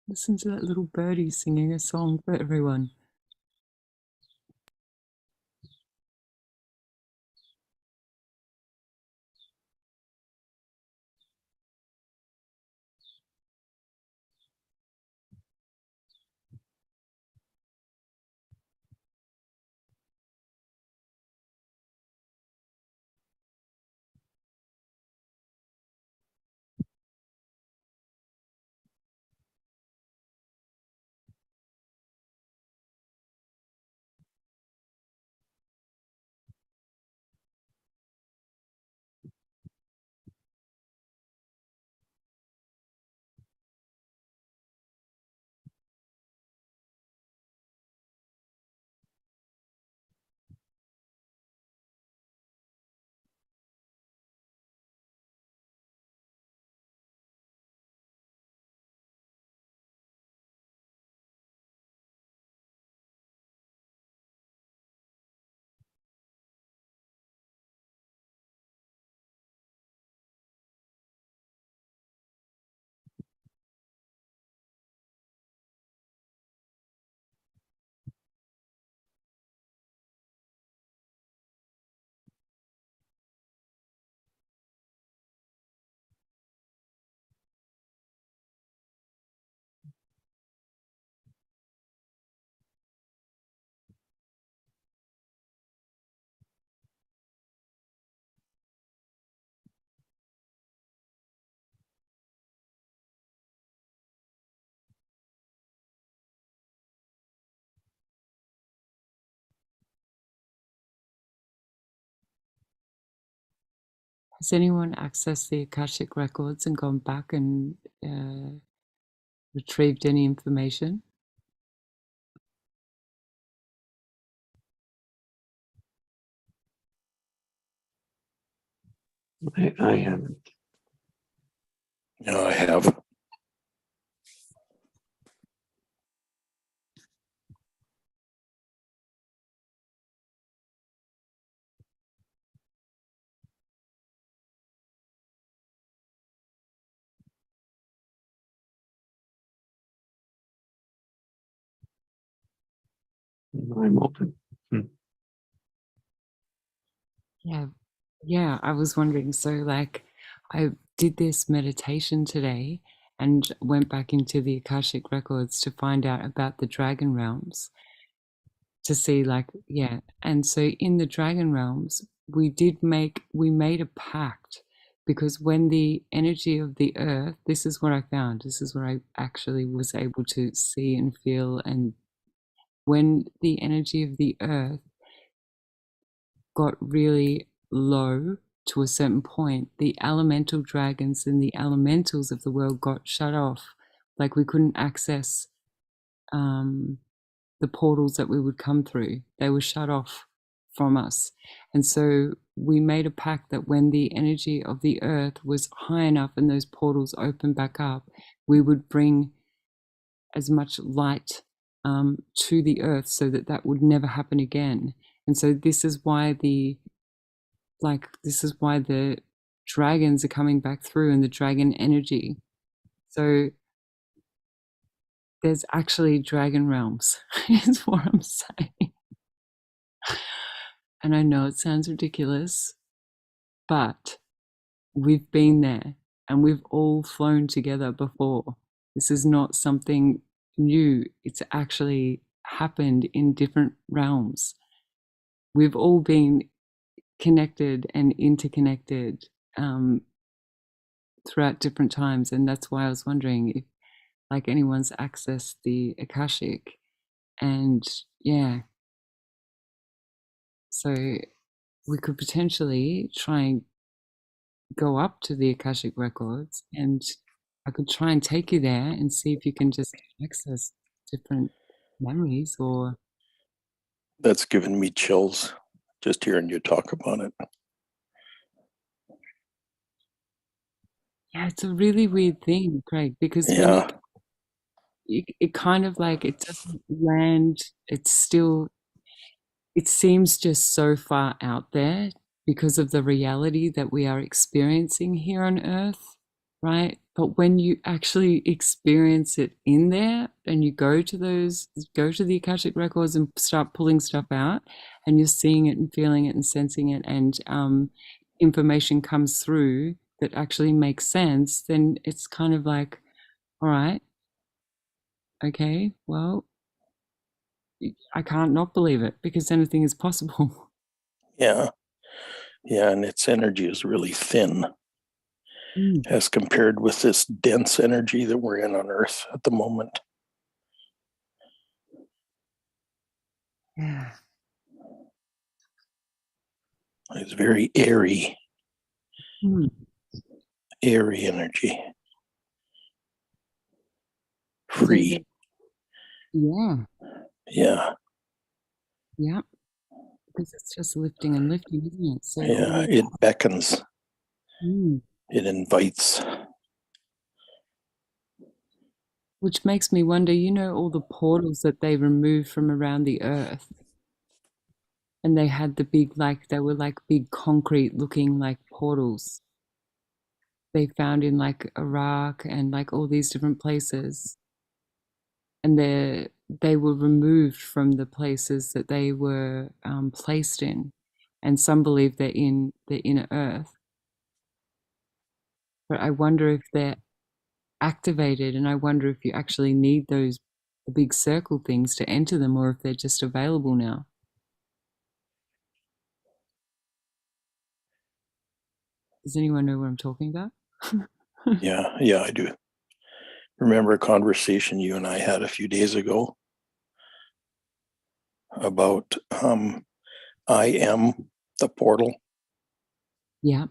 Listen to that little birdie singing a song for everyone. Has anyone accessed the Akashic records and gone back and retrieved any information? I haven't. Yeah, I have. I'm open. Yeah, I was wondering. So, like, I did this meditation today and went back into the Akashic records to find out about the dragon realms to see, like, yeah. And so, in the dragon realms, we made a pact because when the energy of the earth, this is what I found, this is what I actually was able to see and feel. And when the energy of the earth got really low to a certain point, the elemental dragons and the elementals of the world got shut off. Like we couldn't access the portals that we would come through. They were shut off from us. And so we made a pact that when the energy of the earth was high enough and those portals opened back up, we would bring as much light to the earth so that that would never happen again. And so this is why the dragons are coming back through and the dragon energy. So there's actually dragon realms, is what I'm saying. And I know it sounds ridiculous, but we've been there and we've all flown together before. This is not something new. It's actually happened in different realms. We've all been connected and interconnected throughout different times. And that's why I was wondering if like anyone's accessed the Akashic. And yeah, so we could potentially try and go up to the Akashic records and I could try and take you there and see if you can just access different memories or That's given me chills just hearing you talk about it. yeah, it's a really weird thing, Craig, because when Yeah, it kind of like it doesn't land, it's still, it seems just so far out there because of the reality that we are experiencing here on earth. right? But when you actually experience it in there and you go to the Akashic records and start pulling stuff out, and you're seeing it and feeling it and sensing it, and information comes through that actually makes sense, then it's kind of like, all right, okay, well, I can't not believe it because anything is possible. Yeah. Yeah. And its energy is really thin Mm. as compared with this dense energy that we're in on Earth at the moment. Yeah. It's very airy, Mm. airy energy. So Free. yeah, Yeah. yeah, because it's just lifting and lifting, isn't it? So all Yeah. these- It beckons, Mm. it invites. Which makes me wonder, all the portals that they removed from around the earth, and they had the big, like, they were like big concrete looking like portals they found in like Iraq and like all these different places. And they were removed from the places that they were placed in. And some believe they're in the inner earth. But I wonder if they're activated, and I wonder if you actually need those big circle things to enter them, or if they're just available now. Does anyone know what I'm talking about? Yeah. Yeah, I do. Remember a conversation you and I had a few days ago about I am the portal. Yeah.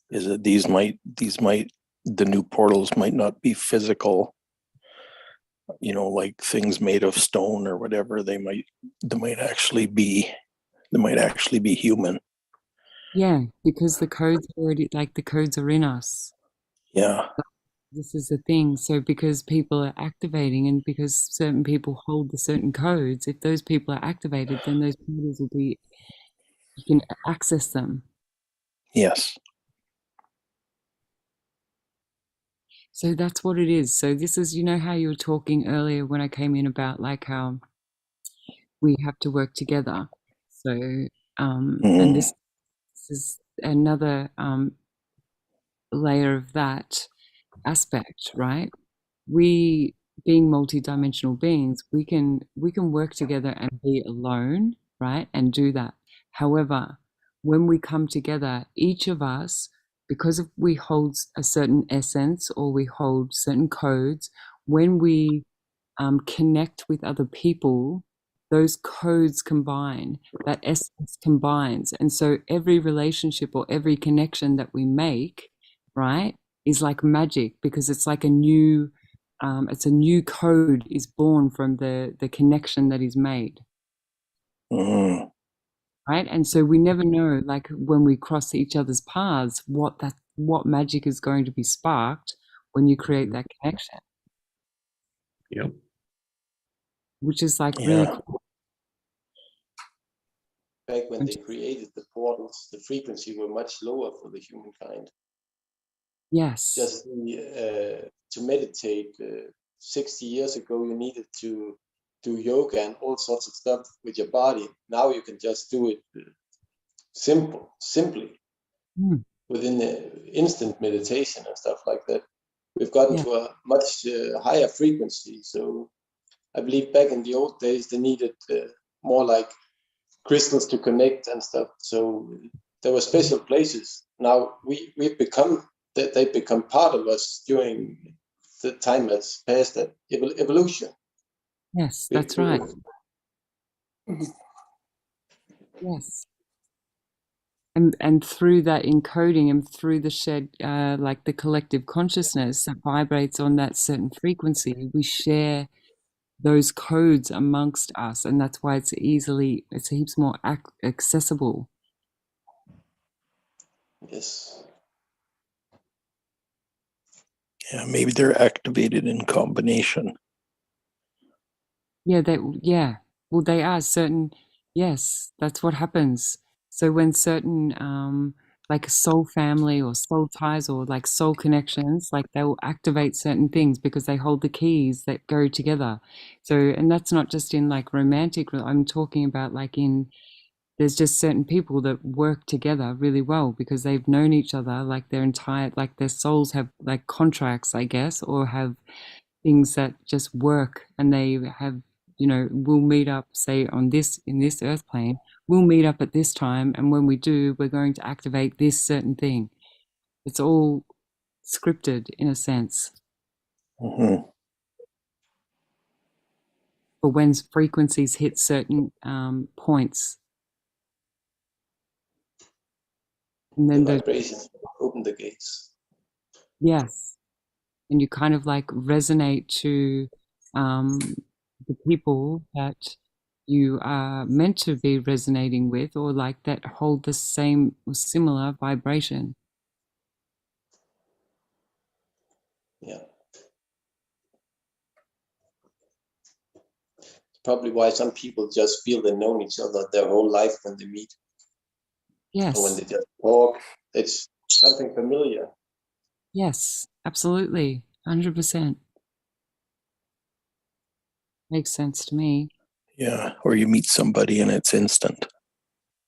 Is that the new portals might not be physical, like things made of stone or whatever. They might actually be human. Yeah, because the codes already, like the codes are in us. Yeah. This is the thing. So because people are activating and because certain people hold the certain codes, if those people are activated, then those portals will be, you can access them. Yes. So that's what it is. So this is, how you were talking earlier when I came in about like how we have to work together. So, and this is another layer of that aspect, right? We, being multidimensional beings, we can work together and be alone, right? And do that. However, when we come together, each of us, because we hold a certain essence or we hold certain codes, when we connect with other people, those codes combine, that essence combines. And so every relationship or every connection that we make, right, is like magic because it's like it's a new code is born from the connection that is made. Mm-hmm. Right. And so we never know, like when we cross each other's paths, what magic is going to be sparked when you create that connection, Yep. which is like really Yeah. cool. Back when they created the portals, the frequency were much lower for the humankind. Yes. Just to meditate 60 years ago, you needed to do yoga and all sorts of stuff with your body. Now you can just do it simply within the instant meditation and stuff like that. We've gotten to a much higher frequency. So I believe back in the old days, they needed more like crystals to connect and stuff. So there were special places. Now they become part of us during the time that's passed, that evolution. Yes, that's right. Yes. And through that encoding and through the shed, like the collective consciousness that vibrates on that certain frequency, we share those codes amongst us. And that's why it's heaps more accessible. Yes. Yeah, maybe they're activated in combination. Yeah, well, they are certain. Yes, that's what happens. So when certain, like a soul family or soul ties or like soul connections, like they will activate certain things because they hold the keys that go together. So, and that's not just in like romantic, I'm talking about like in, there's just certain people that work together really well because they've known each other like their entire, like their souls have like contracts, I guess, or have things that just work, and they have, you know, we'll meet up, say on this, in this earth plane, we'll meet up at this time, and when we do, we're going to activate this certain thing. It's all scripted in a sense Mhm. for when frequencies hit certain points, and The then the, vibrations open the gates. yes, and you kind of like resonate to the people that you are meant to be resonating with, or like that hold the same or similar vibration. Yeah. Probably why some people just feel they've known each other their whole life when they meet or when Yes, they just talk. It's something familiar. yes, absolutely, 100%. Makes sense to me. Yeah, or you meet somebody and it's instant.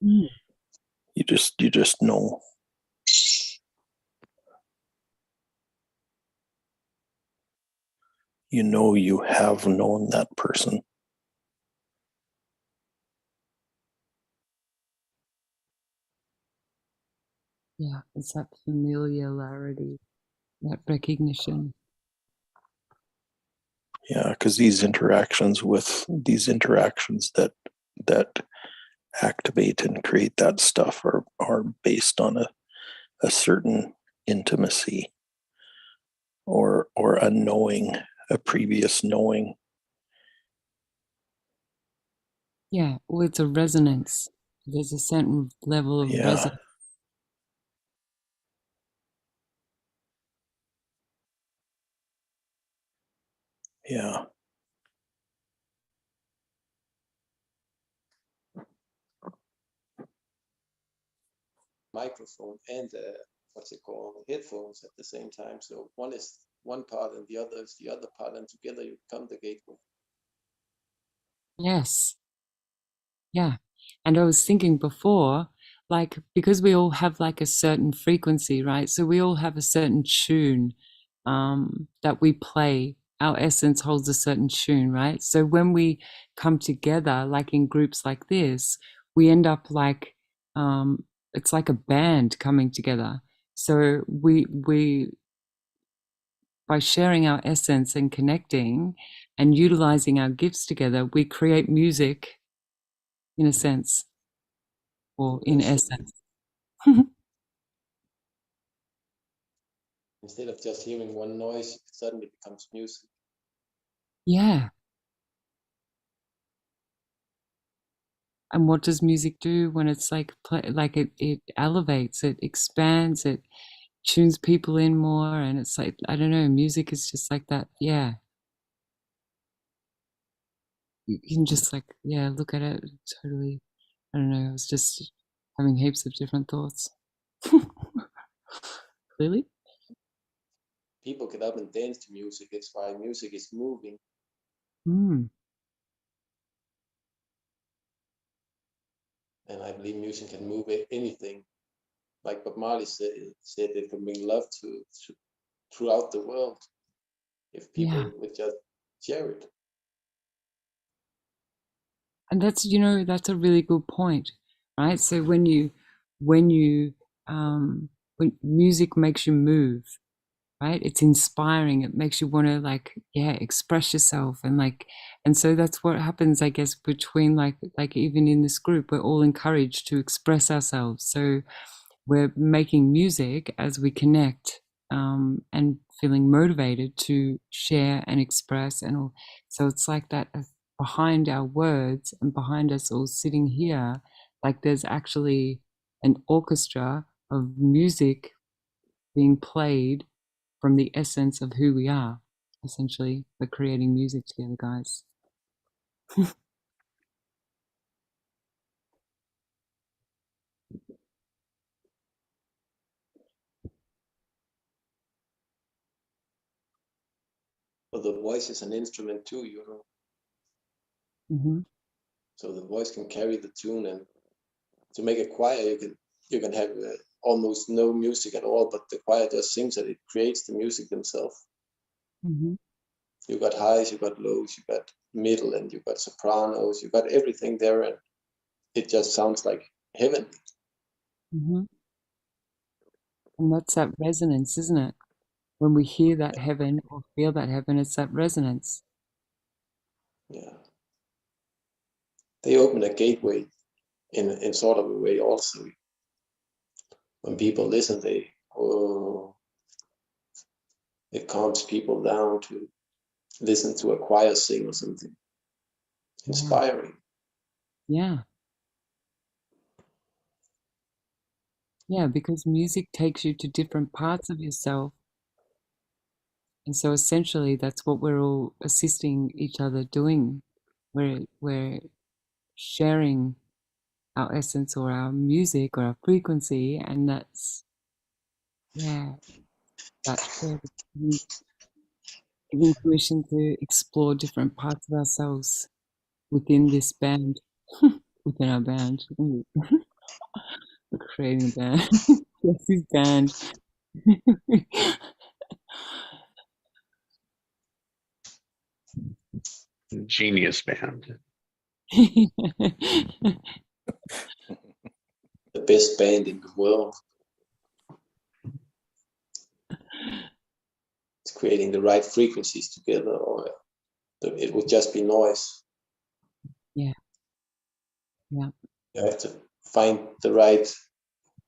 Mm. You just know. You know you have known that person. Yeah, it's that familiarity, that recognition. Yeah, because these interactions that activate and create that stuff are based on a certain intimacy or a knowing, a previous knowing. Yeah, well, it's a resonance. There's a certain level of Yeah, resonance. yeah, Microphone and what's it called, headphones at the same time. So one is one part and the other is the other part, and together you become the gateway. Yes. Yeah. And I was thinking before, like, because we all have like a certain frequency, right? So we all have a certain tune that we play. Our essence holds a certain tune, right? So when we come together, like in groups like this, we end up like, it's like a band coming together. So we, by sharing our essence and connecting and utilizing our gifts together, we create music in a sense, or in Music. essence. Instead of just hearing one noise, it suddenly becomes music. Yeah. And what does music do when it's like like it elevates, it expands, it tunes people in more, and it's like, I don't know, music is just like that. Yeah. You can just like, yeah, look at it totally. I don't know, I was just having heaps of different thoughts. Clearly. People get up and dance to music. It's why music is moving. Mm. And I believe music can move anything. Like Bob Marley said it can bring love to throughout the world if Yeah. people would just share it. And that's, you know, that's a really good point, right? So when you when music makes you move, right, it's inspiring, it makes you want to like, yeah, express yourself, and like, and so that's what happens, I guess, between like even in this group, we're all encouraged to express ourselves. So we're making music as we connect, and feeling motivated to share and express and all. So it's like that, behind our words and behind us all sitting here, like there's actually an orchestra of music being played from the essence of who we are. Essentially, we're creating music together, guys. But the voice is an instrument too, Mm-hmm. So the voice can carry the tune, and to make a choir, you can have almost no music at all, but the choir just sings it. It creates the music themselves. Mm-hmm. You got highs, you got lows, you got middle, and you got sopranos. You got everything there, and it just sounds like heaven. Mm-hmm. And that's that resonance, isn't it? When we hear that heaven or feel that heaven, it's that resonance. Yeah, they open a gateway in sort of a way also. When people listen, it calms people down to listen to a choir sing or something inspiring. Yeah. Yeah, because music takes you to different parts of yourself. And so essentially that's what we're all assisting each other doing. We're sharing our essence or our music or our frequency, and that's giving permission to explore different parts of ourselves within this band, within our band. Ooh, we're creating a band. Jesse's band. Genius band. The best band in the world. It's creating the right frequencies together, or it would just be noise. Yeah. Yeah. You have to find the right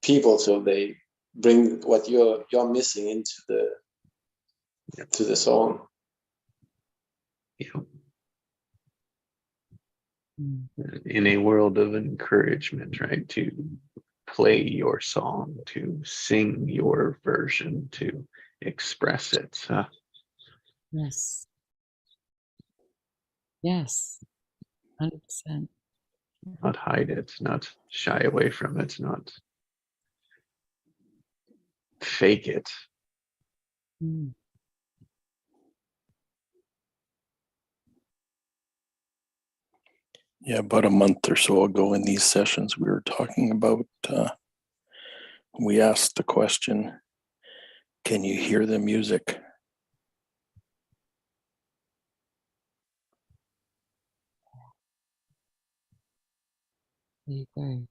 people so they bring what you're missing into the song. Yeah. Mm. In a world of encouragement, right? To play your song, to sing your version, to express it. Yes. Yes. 100%. Not hide it, not shy away from it, not fake it. Mm. Yeah, about a month or so ago in these sessions, we were talking about, we asked the question, can you hear the music? There you go.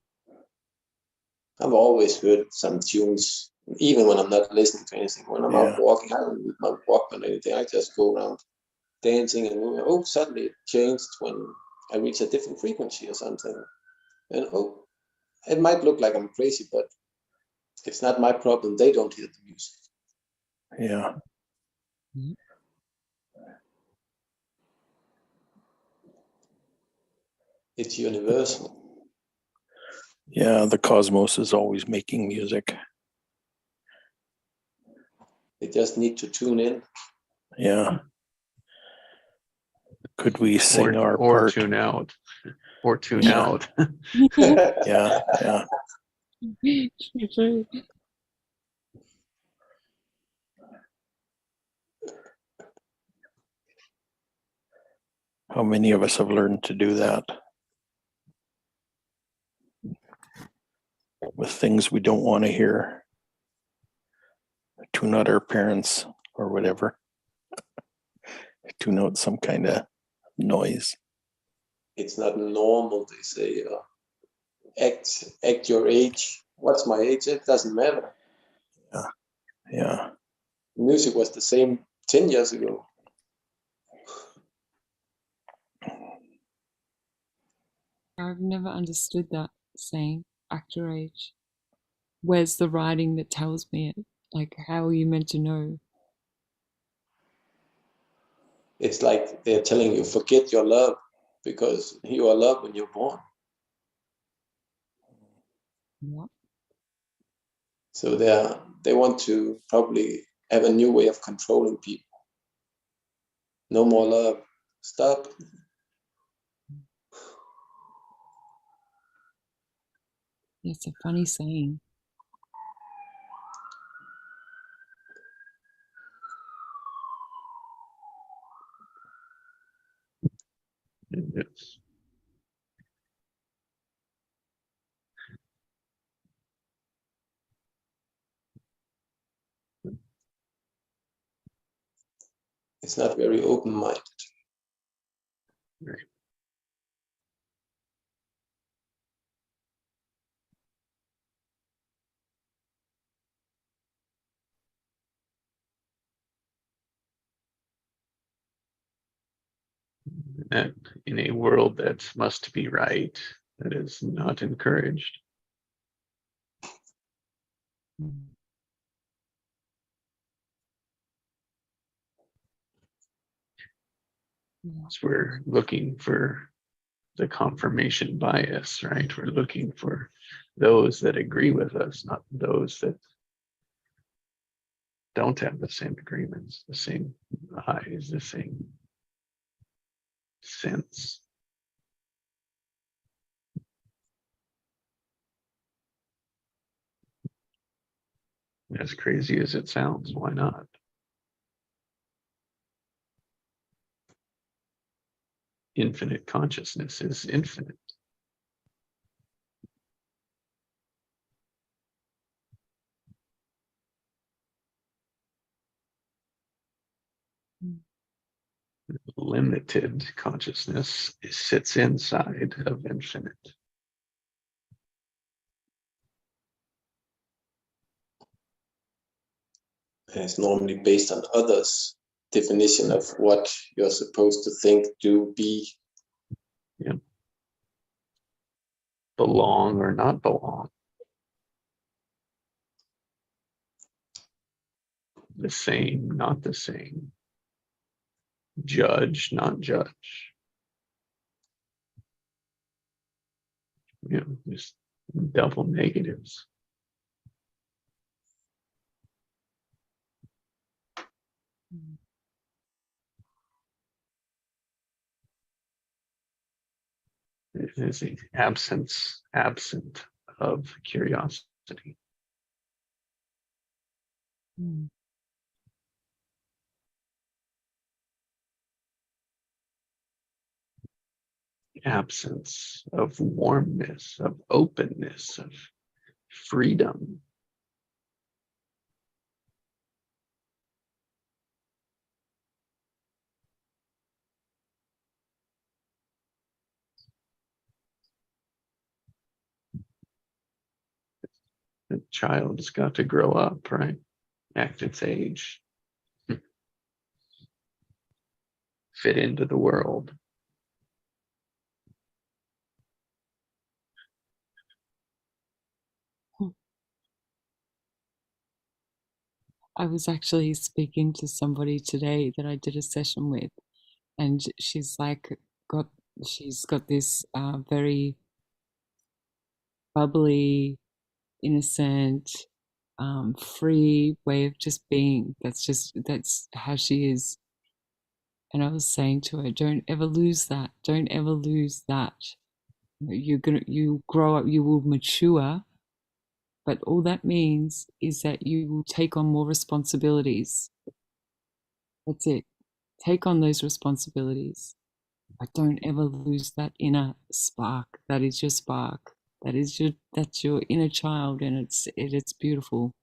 I've always heard some tunes, even when I'm not listening to anything. When I'm out walking, I don't with my Walkman or anything. I just go around dancing and moving. Oh, suddenly it changed when I reach a different frequency or something. And it might look like I'm crazy, but it's not my problem. They don't hear the music. Yeah. Mm. It's universal. Yeah, the cosmos is always making music. They just need to tune in. Yeah. Could we sing our or part? tune out. Or tune Yeah. out. Yeah, yeah. True. How many of us have learned to do that? With things we don't want to hear. Tune out our parents or whatever. Tune out some kind of noise. It's not normal, they say. Act your age. What's my age? It doesn't matter. Yeah. Yeah. Music was the same 10 years ago. I've never understood that saying, act your age. Where's the writing that tells me it? Like, how are you meant to know? It's like they're telling you, forget your love, because you are loved when you're born. Yeah. So they want to probably have a new way of controlling people. No more love. Stop. It's a funny saying. Yes. It's not very open-minded. Right. And in a world that must be right, that is not encouraged. So we're looking for the confirmation bias, right? We're looking for those that agree with us, not those that don't have the same agreements, the same eyes, the same sense. As crazy as it sounds, why not? Infinite consciousness is infinite. Limited consciousness sits inside of infinite. And it's normally based on others' definition of what you're supposed to think, do, be. Yeah. Belong or not belong. The same, not the same. Judge, not judge. You know, just double negatives. It is the absent of curiosity. Mm. Absence of warmness, of openness, of freedom. The child's got to grow up, right? Act its age. Fit into the world. I was actually speaking to somebody today that I did a session with, and she's like, she's got this very bubbly, innocent, free way of just being. That's how she is. And I was saying to her, don't ever lose that. Don't ever lose that. You grow up, you will mature, but all that means is that you will take on more responsibilities. That's it. Take on those responsibilities. But don't ever lose that inner spark. That is your spark. That's your inner child, and it's beautiful.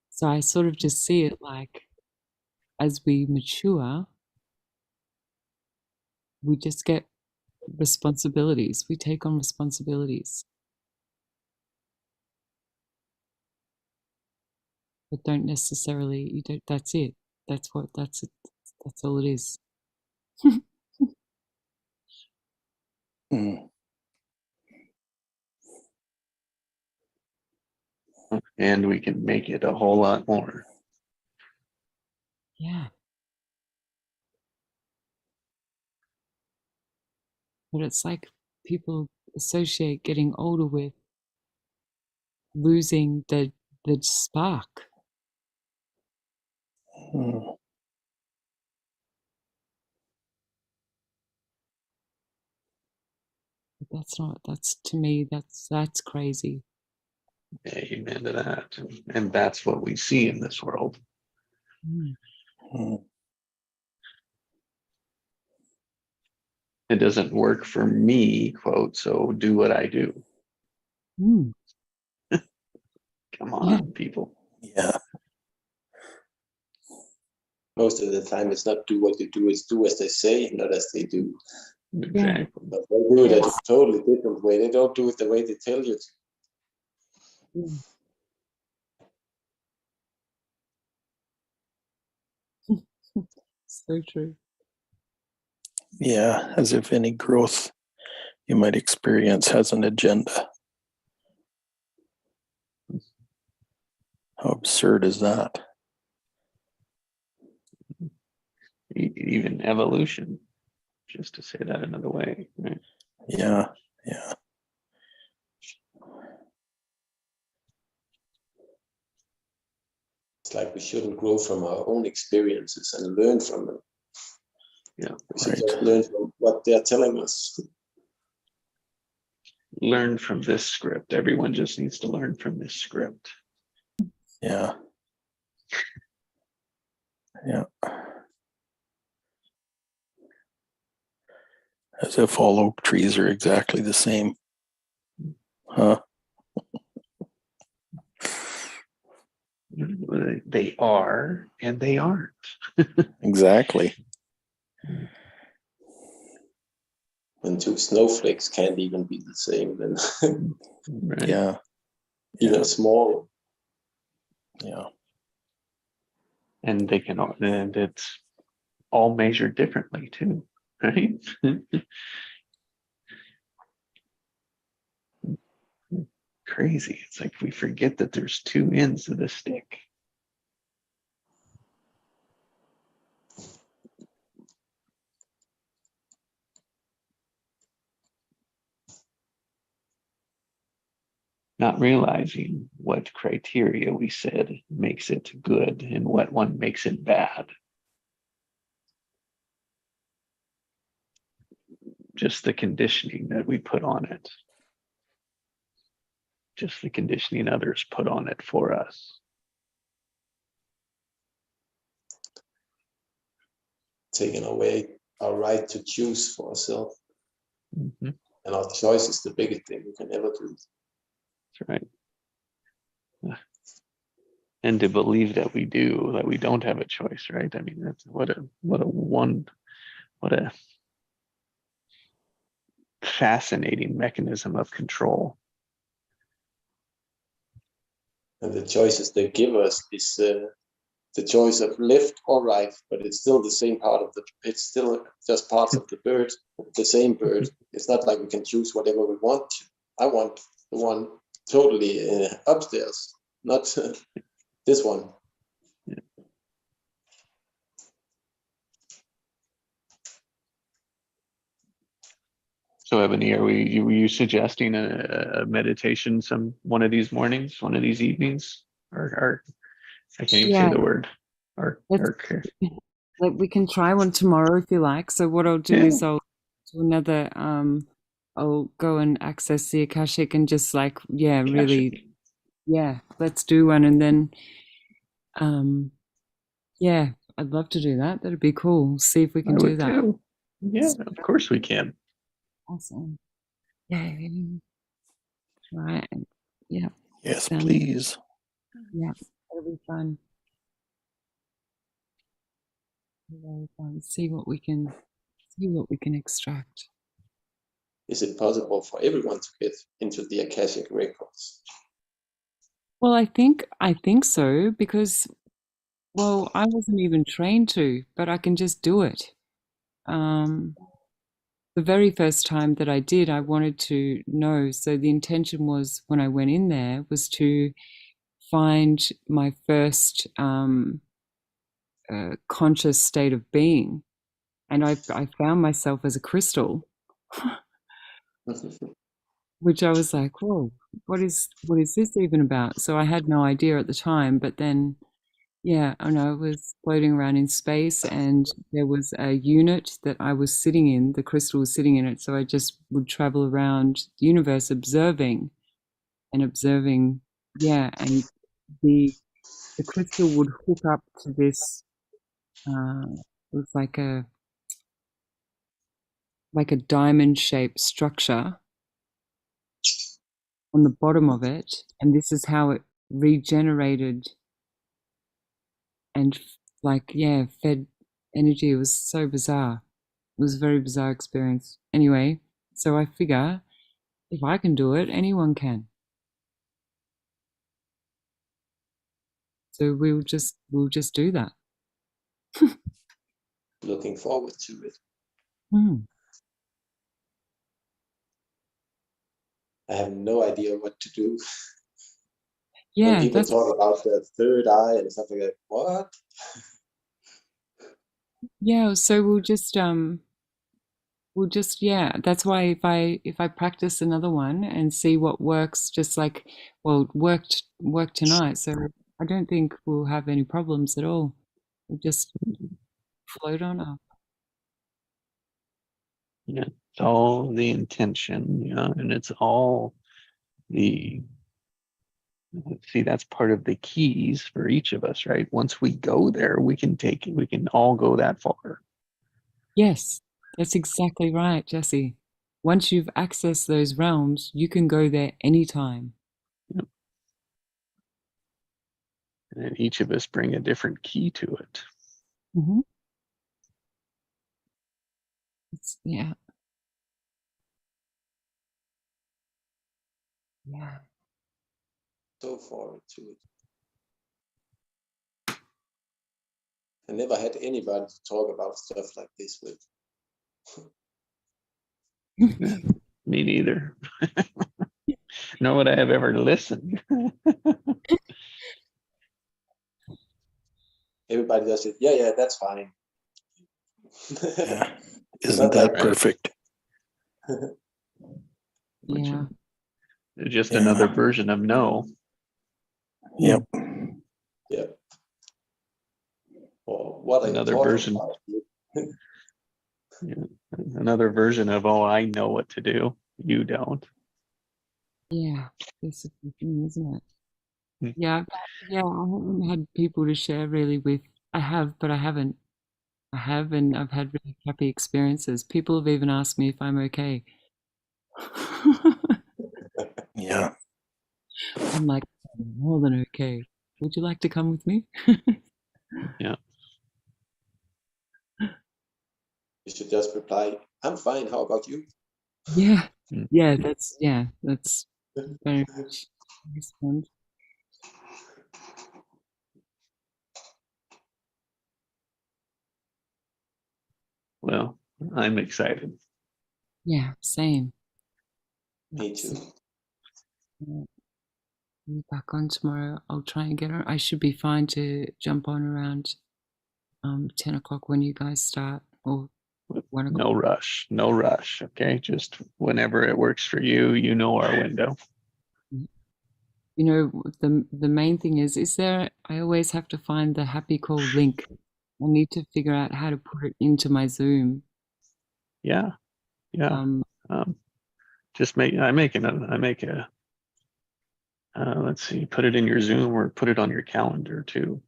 So I sort of just see it like, as we mature, we just get responsibilities. We take on responsibilities, but don't necessarily. You don't. That's it. That's what. That's it. That's all it is. Mm. And we can make it a whole lot more. Yeah. But it's like people associate getting older with losing the spark. Mm. But that's not. That's, to me, that's crazy. Amen to that. And that's what we see in this world. Mm. Mm. it doesn't work for me, quote, so do what I do. Mm, Come yeah. on, people. Yeah. Most of the time, it's not do what you do; it's do as they say, not as they do. Exactly. But they do it a Yes. totally different way. They don't do it the way they tell you to. Mm. So true. Yeah. As if any growth you might experience has an agenda. How absurd is that? Even evolution, just to say that another way, right? Yeah. Yeah. It's like we shouldn't grow from our own experiences and learn from them. Yeah. We should Right. just learn from what they're telling us. Learn from this script. Everyone just needs to learn from this script. Yeah. Yeah. As if all oak trees are exactly the same. Huh? They are and they aren't. Exactly. When two snowflakes can't even be the same, then Right? Yeah. even Yeah. small. Yeah. And they can, and it's all measured differently too, right? Crazy. It's like we forget that there's two ends of the stick. Not realizing what criteria we said makes it good and what one makes it bad. Just the conditioning that we put on it. Just the conditioning others put on it for us. Taking away our right to choose for ourselves. Mm-hmm. And our choice is the biggest thing we can ever do. That's right. And to believe that we do, that we don't have a choice, right? I mean, that's what a fascinating mechanism of control. And the choices they give us is the choice of left or right, but it's still the same part of it's still just parts of the bird, the same bird. It's not like we can choose whatever we want. I want the one totally upstairs, not this one. So, Ebony, were you suggesting a meditation one of these mornings, one of these evenings, or I can't even say Yeah. the word, or Like we can try one tomorrow if you like. So what I'll do yeah. is I'll do another I'll go and access the Akashic and just like, yeah, really, yeah, let's do one. And then yeah, I'd love to do that. That'd be cool. See if we can I do would that. too. Yeah, of course we can. Awesome. Yeah. Right. Yeah. Yes, Sounds- please. Yeah. It'll be fun. Very fun. See what we can extract. Is it possible for everyone to get into the Akashic records? Well, I think so because well, I wasn't even trained to, but I can just do it. The very first time that I did, I wanted to know. So the intention was when I went in there was to find my first conscious state of being, and I found myself as a crystal, which I was like, "Whoa, what is this even about?" So I had no idea at the time, but then. Yeah, I know. I was floating around in space and there was a unit that I was sitting in, the crystal was sitting in it. So I just would travel around the universe observing and observing. Yeah, and the crystal would hook up to this it was like a like a diamond shaped structure on the bottom of it, and this is how it regenerated and fed energy. It was so bizarre. It was a very bizarre experience. Anyway, so I figure if I can do it, anyone can. So we'll just do that. Looking forward to it. I have no idea what to do. When Yeah, people talk about the third eye and stuff like that, what? yeah. So we'll just that's why if I practice another one and see what works, just like, well, it worked tonight, so I don't think we'll have any problems at all. We'll just float on up. Yeah, it's all the intention, and it's all the, see, that's part of the keys for each of us, right? Once we go there, we can all go that far. Yes, that's exactly right, Jesse. Once you've accessed those realms, you can go there anytime. Yep. And each of us bring a different key to it. Mm-hmm. Yeah. So forward to it. I never had anybody to talk about stuff like this with. Me neither. Nor would I have ever listened. Everybody does it. Yeah, that's fine. Yeah. Isn't that right? perfect? Yeah. Just another version of no. Yep. Yep. Or what Another version. Yeah. Another version of, oh, I know what to do. You don't. Yeah, this is the thing, isn't it? Yeah, I haven't had people to share really with. I have, but I haven't. I have, and I've had really happy experiences. People have even asked me if I'm okay. Yeah. I'm like, I'm more than okay. Would you like to come with me? Yeah. You should just reply, I'm fine, how about you? Yeah, that's very much respond. Well, I'm excited. Yeah, same. Me too. Be back on tomorrow. I'll try and get on. I should be fine to jump on around 10 o'clock when you guys start, or 1 o'clock. No rush. Okay, just whenever it works for you. You know our window. You know, the main thing is there, I always have to find the Happy Call link. I need to figure out how to put it into my Zoom. Yeah. Just make a let's see, put it in your Zoom or put it on your calendar too.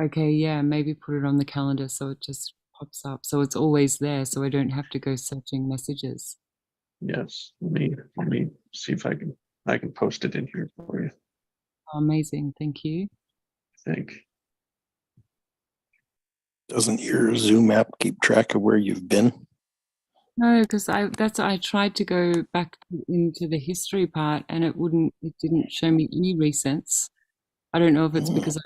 Okay, yeah, maybe put it on the calendar so it just pops up, so it's always there, so I don't have to go searching messages. Yes, let me see if I can post it in here for you. Amazing, thank you. I think. Doesn't your Zoom app keep track of where you've been? No, because I tried to go back into the history part and it didn't show me any recents. I don't know if it's because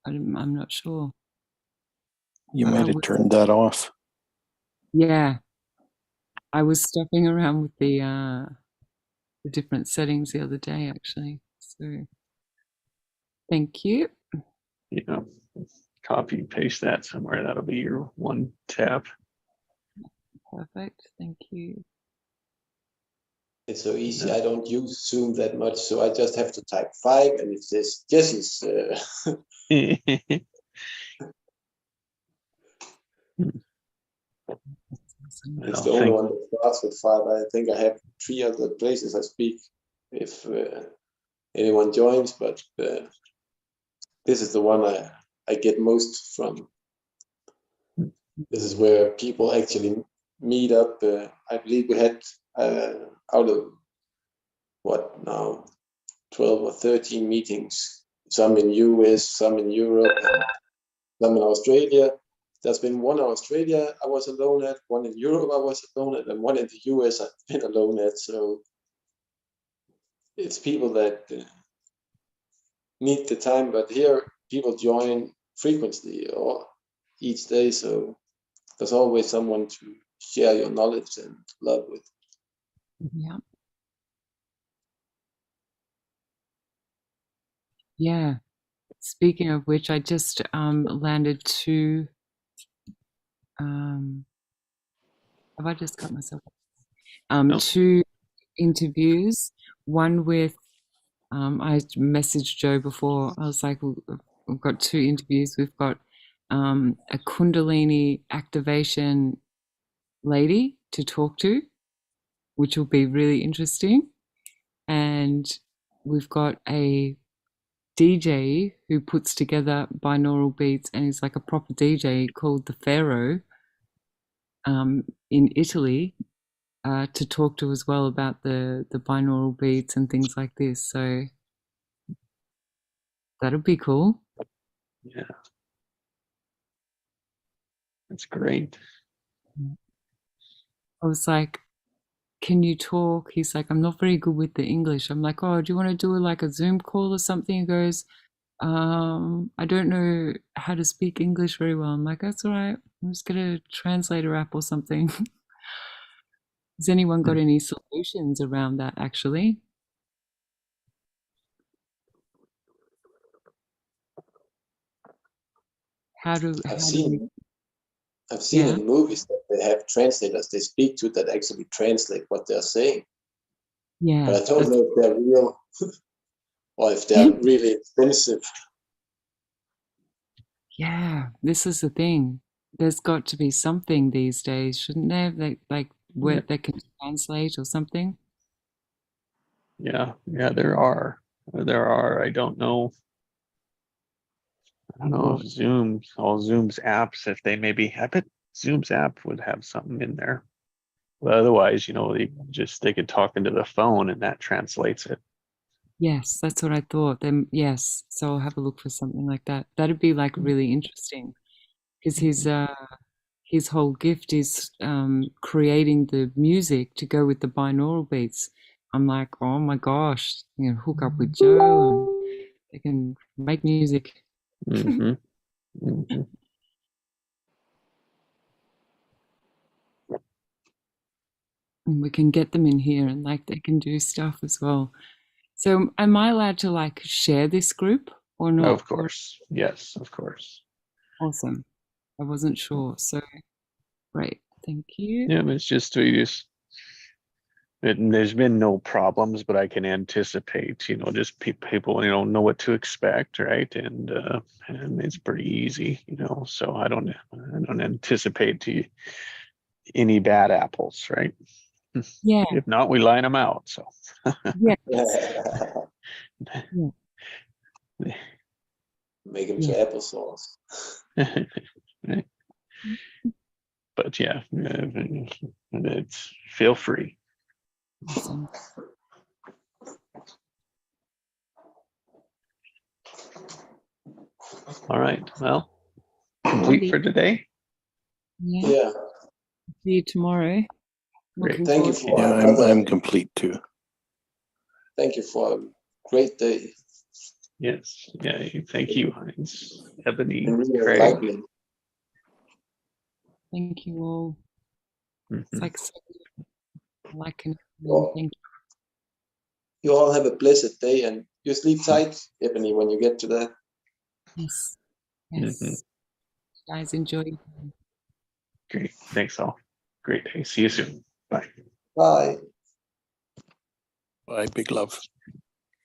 I'm not sure. You might have turned that off. Yeah, I was stuffing around with the different settings the other day, actually. So, thank you. Yeah, copy paste that somewhere. That'll be your one tab. Perfect. Thank you. It's so easy. I don't use Zoom that much, so I just have to type 5 and it says Jesse's. It's the only one that starts with 5. I think I have 3 other places I speak if anyone joins, but this is the one I get most from. This is where people actually meet up. I believe we had out of what now 12 or 13 meetings, some in US, some in Europe, and some in Australia. There's been one in Australia I was alone at, one in Europe I was alone at, and one in the US I've been alone at. So it's people that need the time, but here people join frequently or each day. So there's always someone to share your knowledge and love with. Yeah. Yeah. Speaking of which, I just landed two. Have I just cut myself? No. 2 interviews. One with I messaged Joe before. I was like, we've got 2 interviews. We've got a Kundalini activation lady to talk to, which will be really interesting. And we've got a DJ who puts together binaural beats and is like a proper DJ called the Pharaoh in Italy to talk to as well about the binaural beats and things like this. So that'll be cool. Yeah. That's great. I was like, can you talk? He's like, I'm not very good with the English. I'm like, oh, do you want to do like a Zoom call or something? He goes, I don't know how to speak English very well. I'm like, that's all right. I'm just gonna translator app or something. Has anyone got any solutions around that actually? I've seen Yeah. in movies that they have translators they speak to that actually translate what they're saying. Yeah. But I don't know if they're real or if they're really expensive. Yeah, this is the thing. There's got to be something these days, shouldn't there? Like where they can translate or something. Yeah, there are. I don't know. If Zoom's apps, if they maybe, I bet Zoom's app would have something in there. But otherwise, they could talk into the phone and that translates it. Yes, that's what I thought. Then yes, so I'll have a look for something like that. That'd be like really interesting because his whole gift is creating the music to go with the binaural beats. I'm like, oh my gosh, hook up with Joe and they can make music. Mm-hmm. Mm-hmm. And we can get them in here and like they can do stuff as well. So am I allowed to like share this group or not? Of course. Yes, of course. Awesome. I wasn't sure. So great. Thank you. Yeah, it's just there's been no problems, but I can anticipate, just people, know what to expect, right? And it's pretty easy, so I don't anticipate any bad apples, right? Yeah. If not, we line them out. So Yeah. Make them to applesauce. But yeah, it's feel free. Awesome. All right. Well, complete for today. Yeah. See you tomorrow. Great. Thank you for I'm complete too. Thank you for a great day. Yes. Yeah. Thank you, Heinz, Ebony, Really Craig. enlightening. Thank you all. Mhm. It's like so like an Well, thank you all have a blessed day and you sleep tight, Ebony, when you get to that. you. Yes. Guys, enjoy. Great. Thanks all. Great day. See you soon. Bye. Bye. Bye, big love.